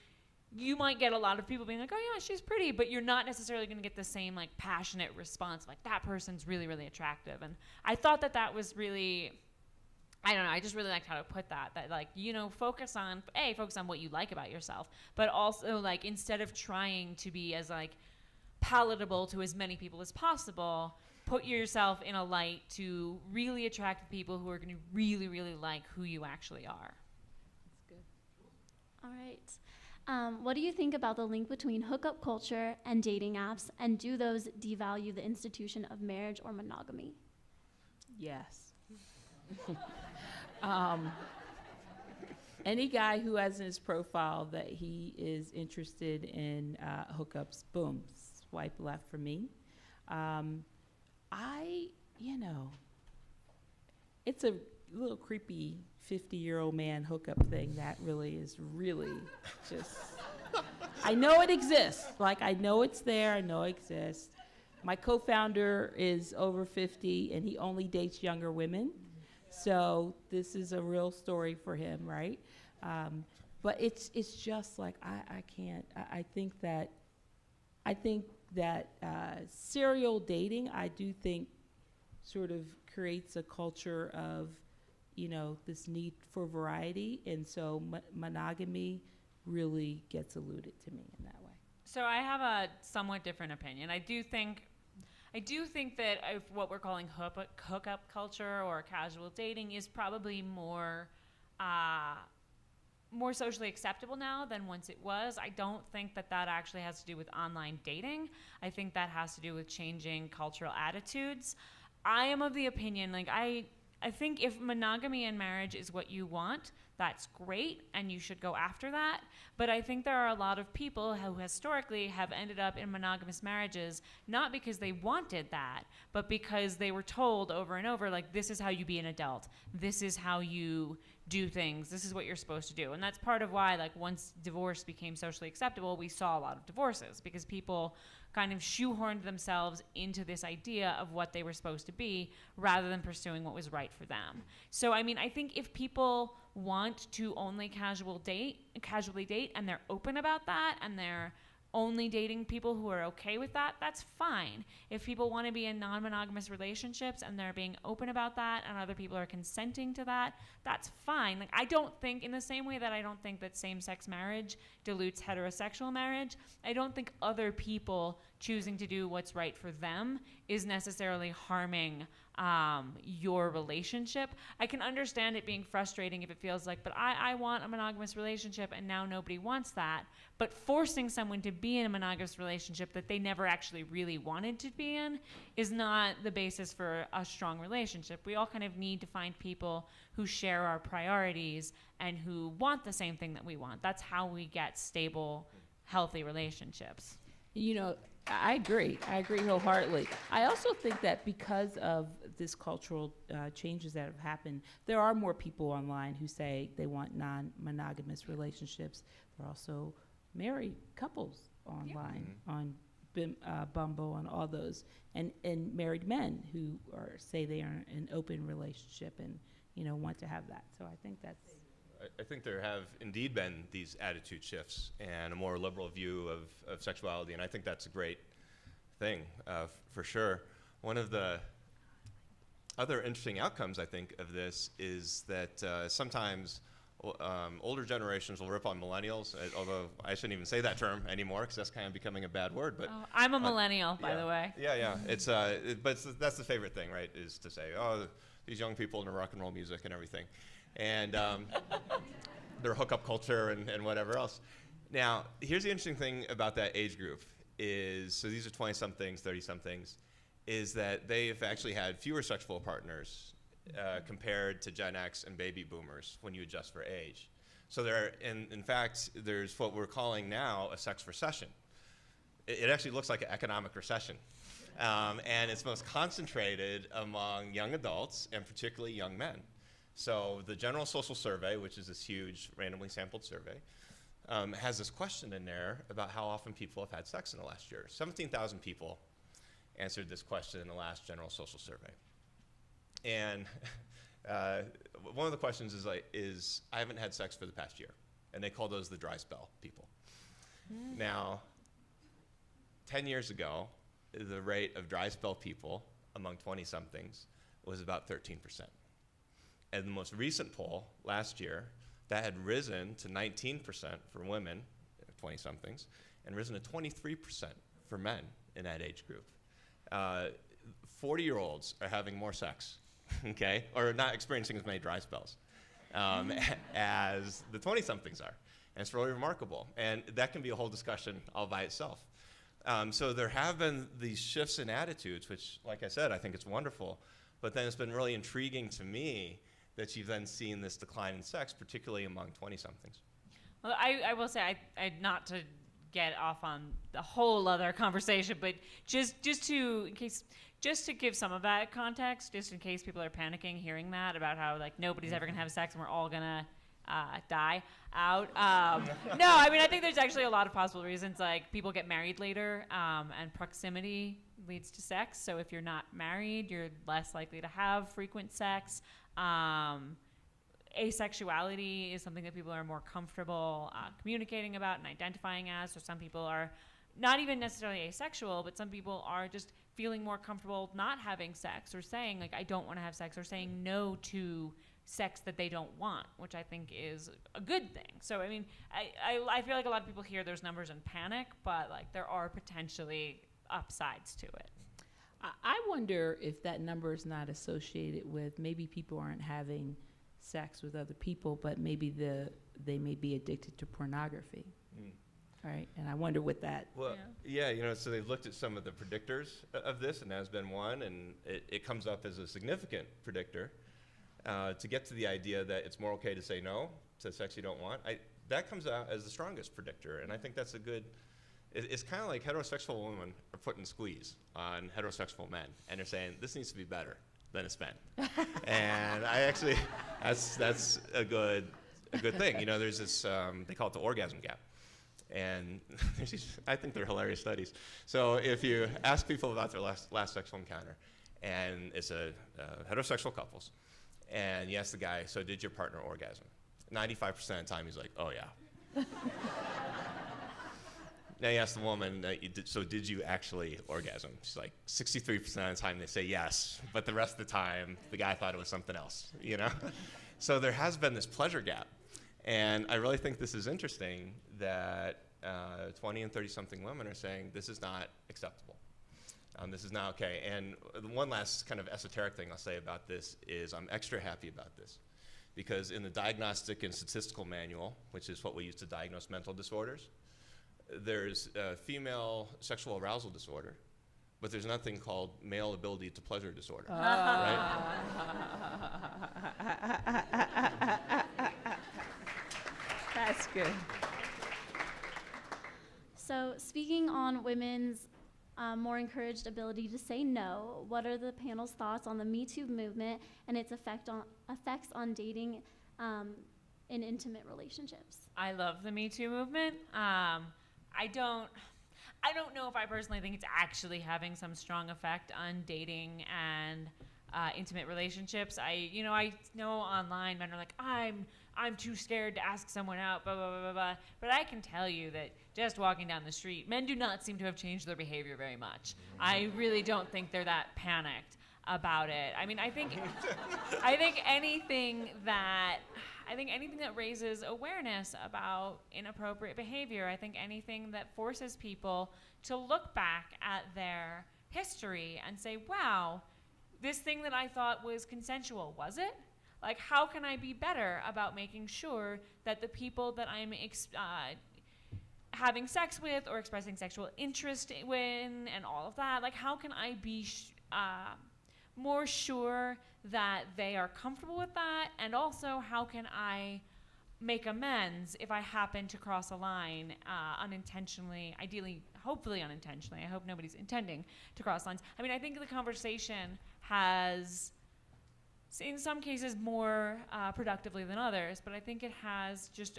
you might get a lot of people being like, oh yeah, she's pretty, but you're not necessarily going to get the same like passionate response, like that person's really, really attractive. And I thought that was really, I don't know, I just really liked how to put that like, you know, focus on what you like about yourself, but also like instead of trying to be as like palatable to as many people as possible, put yourself in a light to really attract people who are going to really, really like who you actually are. That's good. All right. What do you think about the link between hookup culture and dating apps, and do those devalue the institution of marriage or monogamy? Yes. Any guy who has in his profile that he is interested in hookups, boom, swipe left for me. It's a little creepy 50-year-old man hookup thing that really just, I know it exists. Like, I know it's there, I know it exists. My co-founder is over 50, and he only dates younger women. So this is a real story for him, right? But it's just like I can't. I think that serial dating, I do think, sort of creates a culture of, this need for variety, and so monogamy really gets eluded to me in that way. So I have a somewhat different opinion. I do think that if what we're calling hookup culture or casual dating is probably more socially acceptable now than once it was. I don't think that actually has to do with online dating. I think that has to do with changing cultural attitudes. I am of the opinion, I think if monogamy in marriage is what you want, that's great, and you should go after that. But I think there are a lot of people who historically have ended up in monogamous marriages, not because they wanted that, but because they were told over and over, this is how you be an adult. This is how you do things. This is what you're supposed to do. And that's part of why, once divorce became socially acceptable, we saw a lot of divorces, because people kind of shoehorned themselves into this idea of what they were supposed to be rather than pursuing what was right for them. So, I think if people want to only casually date, and they're open about that, and they're only dating people who are okay with that, that's fine. If people want to be in non-monogamous relationships and they're being open about that and other people are consenting to that, that's fine. I don't think, in the same way that I don't think that same-sex marriage dilutes heterosexual marriage, I don't think other people choosing to do what's right for them is necessarily harming your relationship. I can understand it being frustrating if it feels like, but I want a monogamous relationship and now nobody wants that. But forcing someone to be in a monogamous relationship that they never actually really wanted to be in is not the basis for a strong relationship. We all kind of need to find people who share our priorities and who want the same thing that we want. That's how we get stable, healthy relationships. I agree wholeheartedly. I also think that because of this cultural changes that have happened, there are more people online who say they want non-monogamous relationships. There are also married couples online, on Bumble, and all those, and married men who say they are in an open relationship and want to have that. So I think that's. I think there have indeed been these attitude shifts and a more liberal view of sexuality, and I think that's a great thing, for sure. One of the other interesting outcomes, I think, of this is that sometimes older generations will rip on millennials, although I shouldn't even say that term anymore because that's kind of becoming a bad word. But I'm a millennial, by the way. Yeah. That's the favorite thing, right, is to say, these young people into rock and roll music and everything. And their hookup culture and whatever else. Now, here's the interesting thing about that age group is, so these are 20-somethings, 30-somethings, is that they've actually had fewer sexual partners compared to Gen X and baby boomers when you adjust for age. So in fact, there's what we're calling now a sex recession. It actually looks like an economic recession. And it's most concentrated among young adults and particularly young men. So the General Social Survey, which is this huge randomly sampled survey, has this question in there about how often people have had sex in the last year. 17,000 people answered this question in the last General Social Survey. And one of the questions is I haven't had sex for the past year. And they call those the dry spell people. Now, 10 years ago, the rate of dry spell people among 20-somethings was about 13%. And the most recent poll last year, that had risen to 19% for women, 20-somethings, and risen to 23% for men in that age group. 40-year-olds are having more sex, okay, or not experiencing as many dry spells as the 20-somethings are. And it's really remarkable. And that can be a whole discussion all by itself. So there have been these shifts in attitudes, which, like I said, I think it's wonderful. But then it's been really intriguing to me that you've then seen this decline in sex, particularly among 20-somethings. Well, I will say, I not to get off on the whole other conversation, but just to give some of that context, just in case people are panicking hearing that about how nobody's ever gonna have sex and we're all gonna die out. No, I think there's actually a lot of possible reasons. People get married later, and proximity leads to sex. So if you're not married, you're less likely to have frequent sex. asexuality is something that people are more comfortable communicating about and identifying as. So some people are not even necessarily asexual, but some people are just feeling more comfortable not having sex, or saying, like, I don't want to have sex, or saying no to sex that they don't want, which I think is a good thing. So, I mean, I feel like a lot of people hear those numbers and panic, but, like, there are potentially upsides to it. I wonder if that number is not associated with maybe people aren't having sex with other people, but maybe they may be addicted to pornography. Right, and I wonder what that. Well, so they've looked at some of the predictors of this, and that has been one, and it comes up as a significant predictor to get to the idea that it's more okay to say no to sex you don't want. That comes out as the strongest predictor, and I think that's a good. It's kind of like heterosexual women are putting squeeze on heterosexual men, and they're saying this needs to be better than it's been. And I actually, that's a good thing. You know, there's this they call it the Orgasm Gap. And I think they're hilarious studies. So if you ask people about their last sexual encounter, and it's a heterosexual couples, and you ask the guy, so did your partner orgasm? 95% of the time he's like, oh yeah. Now you ask the woman, so did you actually orgasm? She's like, 63% of the time they say yes, but the rest of the time the guy thought it was something else, you know? So there has been this pleasure gap. And I really think this is interesting that 20 and 30-something women are saying this is not acceptable. This is not okay. And one last kind of esoteric thing I'll say about this is I'm extra happy about this, because in the Diagnostic and Statistical Manual, which is what we use to diagnose mental disorders, there's female sexual arousal disorder, but there's nothing called male ability to pleasure disorder, right? That's good. So speaking on women's more encouraged ability to say no, what are the panel's thoughts on the Me Too movement and its effects on dating in intimate relationships? I love the Me Too movement. I don't know if I personally think it's actually having some strong effect on dating and intimate relationships. I know online men are like, I'm too scared to ask someone out, blah, blah, blah, blah, blah. But I can tell you that just walking down the street, men do not seem to have changed their behavior very much. I really don't think they're that panicked about it. I mean, I think anything that raises awareness about inappropriate behavior, I think anything that forces people to look back at their history and say, wow, this thing that I thought was consensual, was it? Like, how can I be better about making sure that the people that I'm having sex with or expressing sexual interest in and all of that, like, how can I be more sure that they are comfortable with that? And also, how can I make amends if I happen to cross a line unintentionally, ideally, hopefully unintentionally. I hope nobody's intending to cross lines. I mean, I think the conversation has, in some cases, more productively than others, but I think it has just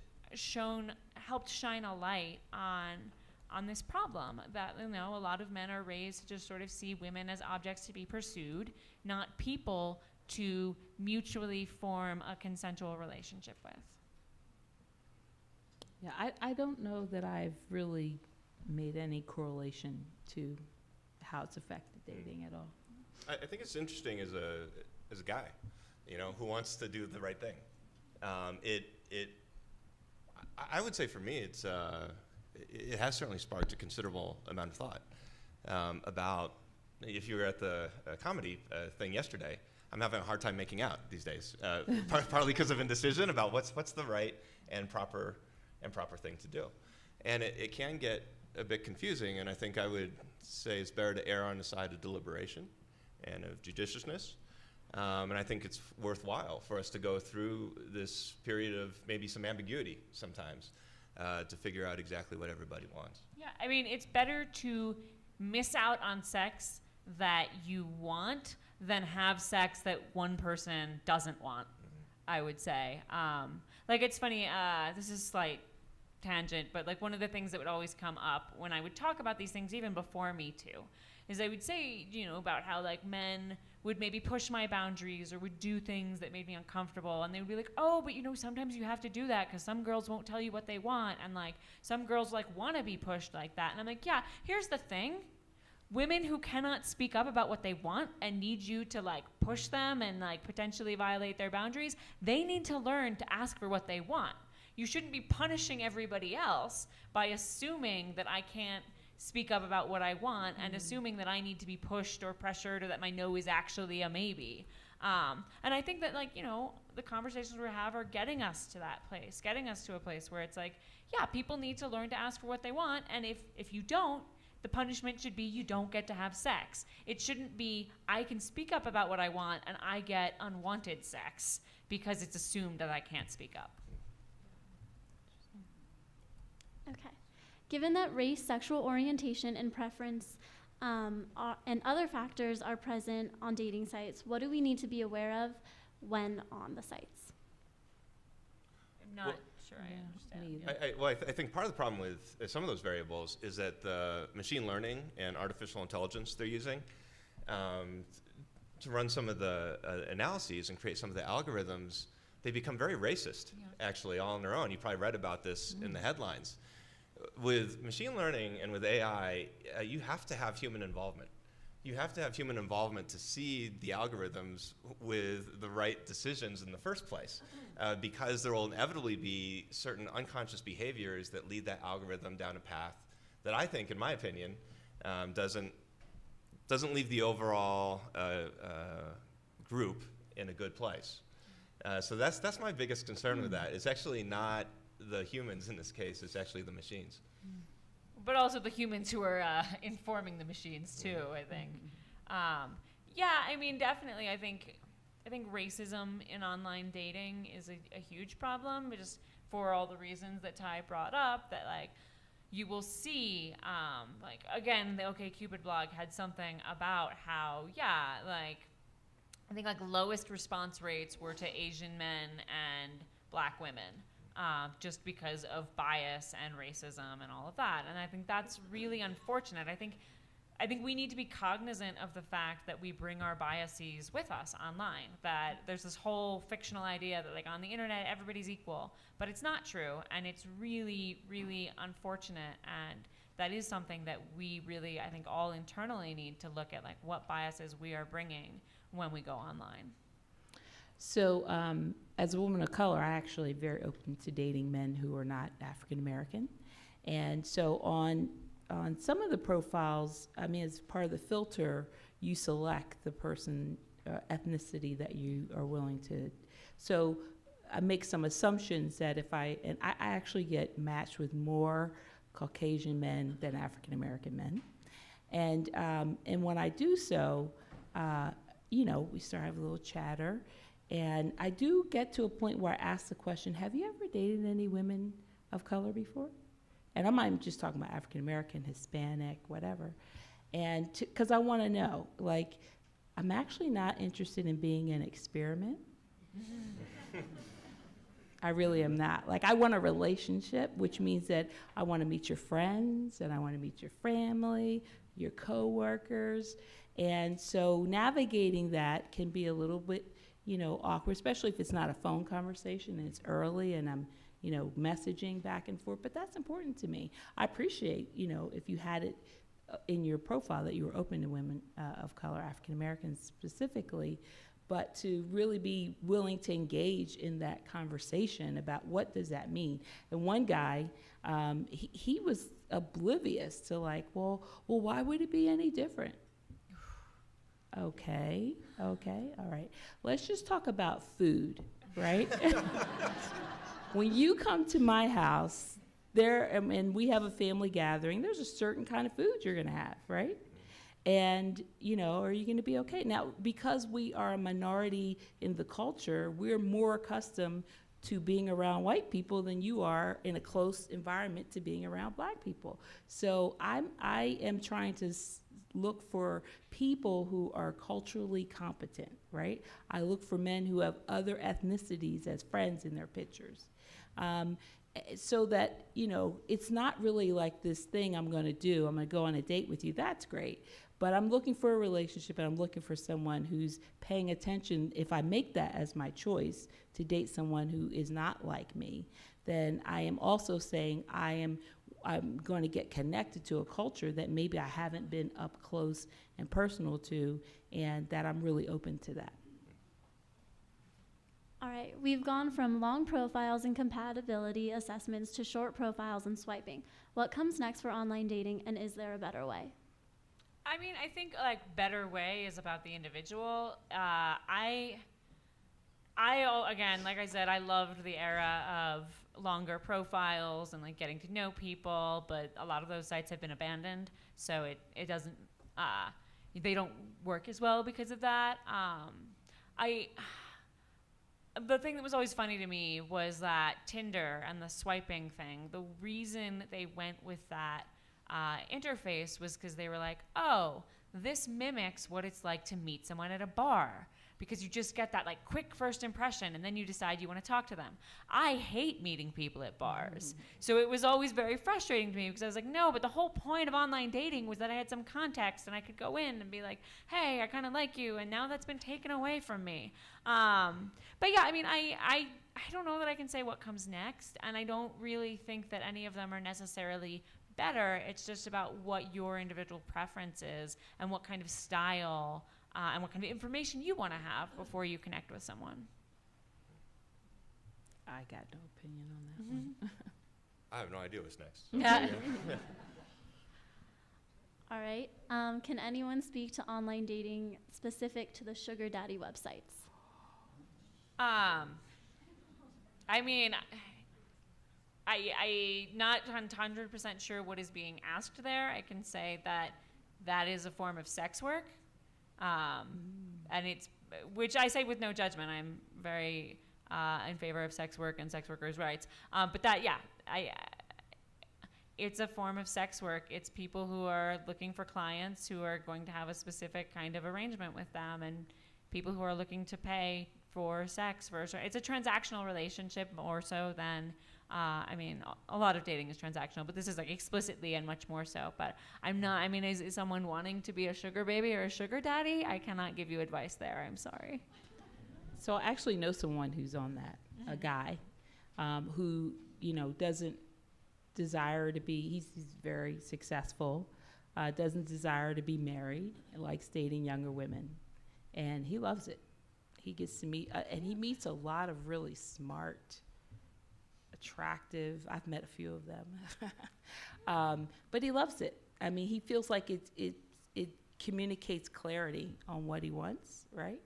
helped shine a light on this problem that, a lot of men are raised to just sort of see women as objects to be pursued, not people to mutually form a consensual relationship with. Yeah, I don't know that I've really made any correlation to how it's affected dating at all. I think it's interesting as a guy, who wants to do the right thing. I would say for me, it has certainly sparked a considerable amount of thought about, if you were at the comedy thing yesterday, I'm having a hard time making out these days, partly because of indecision about what's the right and proper thing to do. And it can get a bit confusing, and I think I would say it's better to err on the side of deliberation and of judiciousness. And I think it's worthwhile for us to go through this period of maybe some ambiguity sometimes to figure out exactly what everybody wants. Yeah, I mean, it's better to miss out on sex that you want than have sex that one person doesn't want, I would say. Like, it's funny, this is slight tangent, but like one of the things that would always come up when I would talk about these things even before Me Too is I would say, about how like men would maybe push my boundaries or would do things that made me uncomfortable, and they would be like, oh, but sometimes you have to do that because some girls won't tell you what they want, and like some girls like want to be pushed like that. And I'm like, yeah, here's the thing. Women who cannot speak up about what they want and need you to like push them and like potentially violate their boundaries, they need to learn to ask for what they want. You shouldn't be punishing everybody else by assuming that I can't speak up about what I want and assuming that I need to be pushed or pressured or that my no is actually a maybe. And I think that the conversations we have are getting us to that place, getting us to a place where it's like, yeah, people need to learn to ask for what they want. And if you don't, the punishment should be you don't get to have sex. It shouldn't be I can speak up about what I want and I get unwanted sex because it's assumed that I can't speak up. Okay. Given that race, sexual orientation, and preference and other factors are present on dating sites, what do we need to be aware of when on the sites? I'm not sure I understand. I think part of the problem with some of those variables is that the machine learning and artificial intelligence they're using to run some of the analyses and create some of the algorithms, they become very racist, actually, all on their own. You probably read about this in the headlines. With machine learning and with AI, you have to have human involvement. You have to have human involvement to see the algorithms with the right decisions in the first place, because there will inevitably be certain unconscious behaviors that lead that algorithm down a path that I think, in my opinion, doesn't leave the overall group in a good place. So that's my biggest concern with that. It's actually not the humans in this case, it's actually the machines. But also the humans who are informing the machines too, I think. Definitely. I think racism in online dating is a huge problem, just for all the reasons that Ty brought up, that like you will see, again, the OkCupid blog had something about how, I think lowest response rates were to Asian men and Black women. Just because of bias and racism and all of that. And I think that's really unfortunate. I think we need to be cognizant of the fact that we bring our biases with us online, that there's this whole fictional idea that on the internet everybody's equal, but it's not true, and it's really, really unfortunate. And that is something that we really, I think, all internally need to look at, what biases we are bringing when we go online. So as a woman of color, I'm actually very open to dating men who are not African American. And so on some of the profiles, as part of the filter, you select the person, ethnicity that you are willing to. So I make some assumptions that I actually get matched with more Caucasian men than African American men. And when I do so, we start having a little chatter. And I do get to a point where I ask the question, have you ever dated any women of color before? And I'm not just talking about African American, Hispanic, whatever. And because I want to know, I'm actually not interested in being an experiment. I really am not. I want a relationship, which means that I want to meet your friends and I want to meet your family, your coworkers. And so navigating that can be a little bit awkward, especially if it's not a phone conversation and it's early and I'm, messaging back and forth. But that's important to me. I appreciate, if you had it in your profile that you were open to women of color, African Americans specifically, but to really be willing to engage in that conversation about what does that mean. And one guy, he was oblivious to well, why would it be any different? Okay, all right. Let's just talk about food, right? When you come to my house, and we have a family gathering, there's a certain kind of food you're gonna have, right? And, are you gonna be okay? Now, because we are a minority in the culture, we're more accustomed to being around white people than you are in a close environment to being around Black people. So I am trying to look for people who are culturally competent, right? I look for men who have other ethnicities as friends in their pictures. So that, it's not really this thing I'm going to do. I'm going to go on a date with you. That's great. But I'm looking for a relationship, and I'm looking for someone who's paying attention. If I make that as my choice to date someone who is not like me, then I am also saying I'm going to get connected to a culture that maybe I haven't been up close and personal to, and that I'm really open to that. All right, we've gone from long profiles and compatibility assessments to short profiles and swiping. What comes next for online dating, and is there a better way? I mean, I think like better way is about the individual. Again, like I said, I loved the era of longer profiles and like getting to know people, but a lot of those sites have been abandoned, so it doesn't they don't work as well because of that. The thing that was always funny to me was that Tinder and the swiping thing, the reason they went with that interface was because they were like, oh, this mimics what it's like to meet someone at a bar, because you just get that like quick first impression and then you decide you want to talk to them. I hate meeting people at bars. So it was always very frustrating to me because I was like, no, but the whole point of online dating was that I had some context and I could go in and be like, hey, I kind of like you, and now that's been taken away from me. But yeah, I mean, I don't know that I can say what comes next, and I don't really think that any of them are necessarily better. It's just about what your individual preference is and what kind of style and what kind of information you want to have before you connect with someone. I got no opinion on that one. I have no idea what's next. Yeah. All right, can anyone speak to online dating specific to the sugar daddy websites? I mean, I'm not 100% sure what is being asked there. I can say that that is a form of sex work. And it's, which I say with no judgment. I'm very in favor of sex work and sex workers' rights. But that, yeah, it's a form of sex work. It's people who are looking for clients who are going to have a specific kind of arrangement with them, and people who are looking to pay for sex. It's a transactional relationship more so than, I mean, a lot of dating is transactional, but this is like explicitly and much more so. But I'm not, I mean, is someone wanting to be a sugar baby or a sugar daddy? I cannot give you advice there. I'm sorry. So I actually know someone who's on that, a guy who, you know, doesn't desire to be, he's very successful, doesn't desire to be married, and likes dating younger women. And he loves it. He gets to meet, and he meets a lot of really smart, attractive, I've met a few of them, but he loves it. I mean, he feels like it communicates clarity on what he wants, right?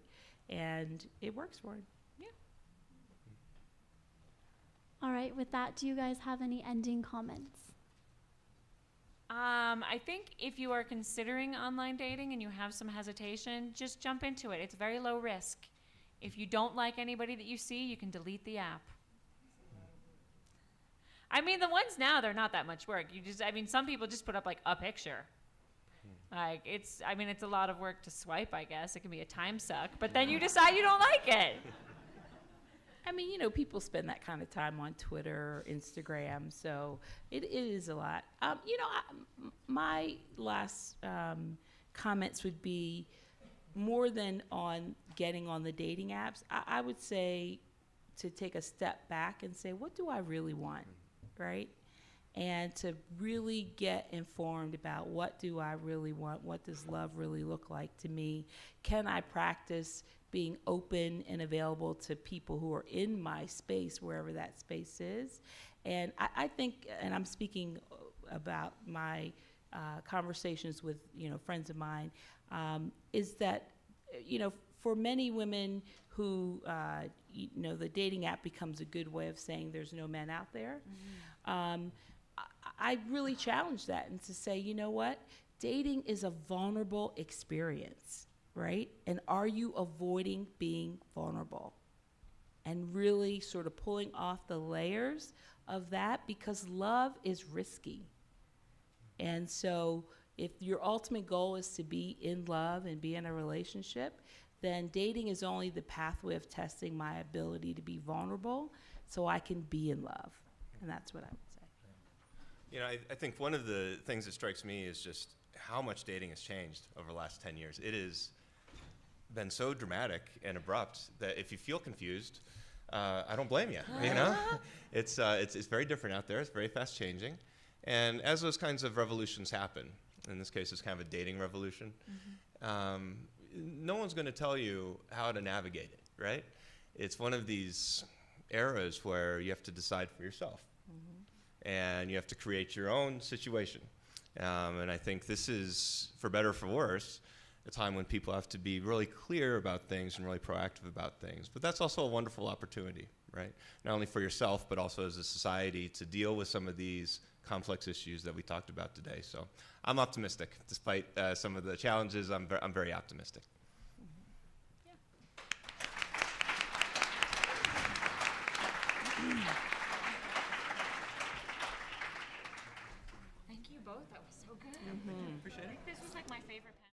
And it works for him. Yeah. All right, with that, do you guys have any ending comments? I think if you are considering online dating and you have some hesitation, just jump into it. It's very low risk. If you don't like anybody that you see, you can delete the app. I mean, the ones now, they're not that much work. Some people just put up like a picture. Like it's a lot of work to swipe, I guess. It can be a time suck, but then you decide you don't like it. I mean, you know, people spend that kind of time on Twitter, Instagram, so it is a lot. You know, my last comments would be more than on getting on the dating apps. I would say to take a step back and say, what do I really want, right? And to really get informed about what do I really want, what does love really look like to me? Can I practice being open and available to people who are in my space, wherever that space is? And I think, and I'm speaking about my conversations with, you know, friends of mine, is that, you know, for many women who, you know, the dating app becomes a good way of saying there's no men out there. Mm-hmm. I really challenge that and to say, you know what, dating is a vulnerable experience, right? And are you avoiding being vulnerable? And really sort of pulling off the layers of that, because love is risky. And so if your ultimate goal is to be in love and be in a relationship, then dating is only the pathway of testing my ability to be vulnerable so I can be in love. And that's what I would say. You know, I think one of the things that strikes me is just how much dating has changed over the last 10 years. It has been so dramatic and abrupt that if you feel confused, I don't blame you. You know, it's very different out there. It's very fast changing, and as those kinds of revolutions happen, in this case, it's kind of a dating revolution. No one's going to tell you how to navigate it, right? It's one of these eras where you have to decide for yourself, and you have to create your own situation. And I think this is, for better or for worse, a time when people have to be really clear about things and really proactive about things. But that's also a wonderful opportunity, right? Not only for yourself, but also as a society to deal with some of these complex issues that we talked about today. So I'm optimistic. Despite some of the challenges, I'm very optimistic. Thank you both. That was so good. Appreciate it. This was like my favorite panel.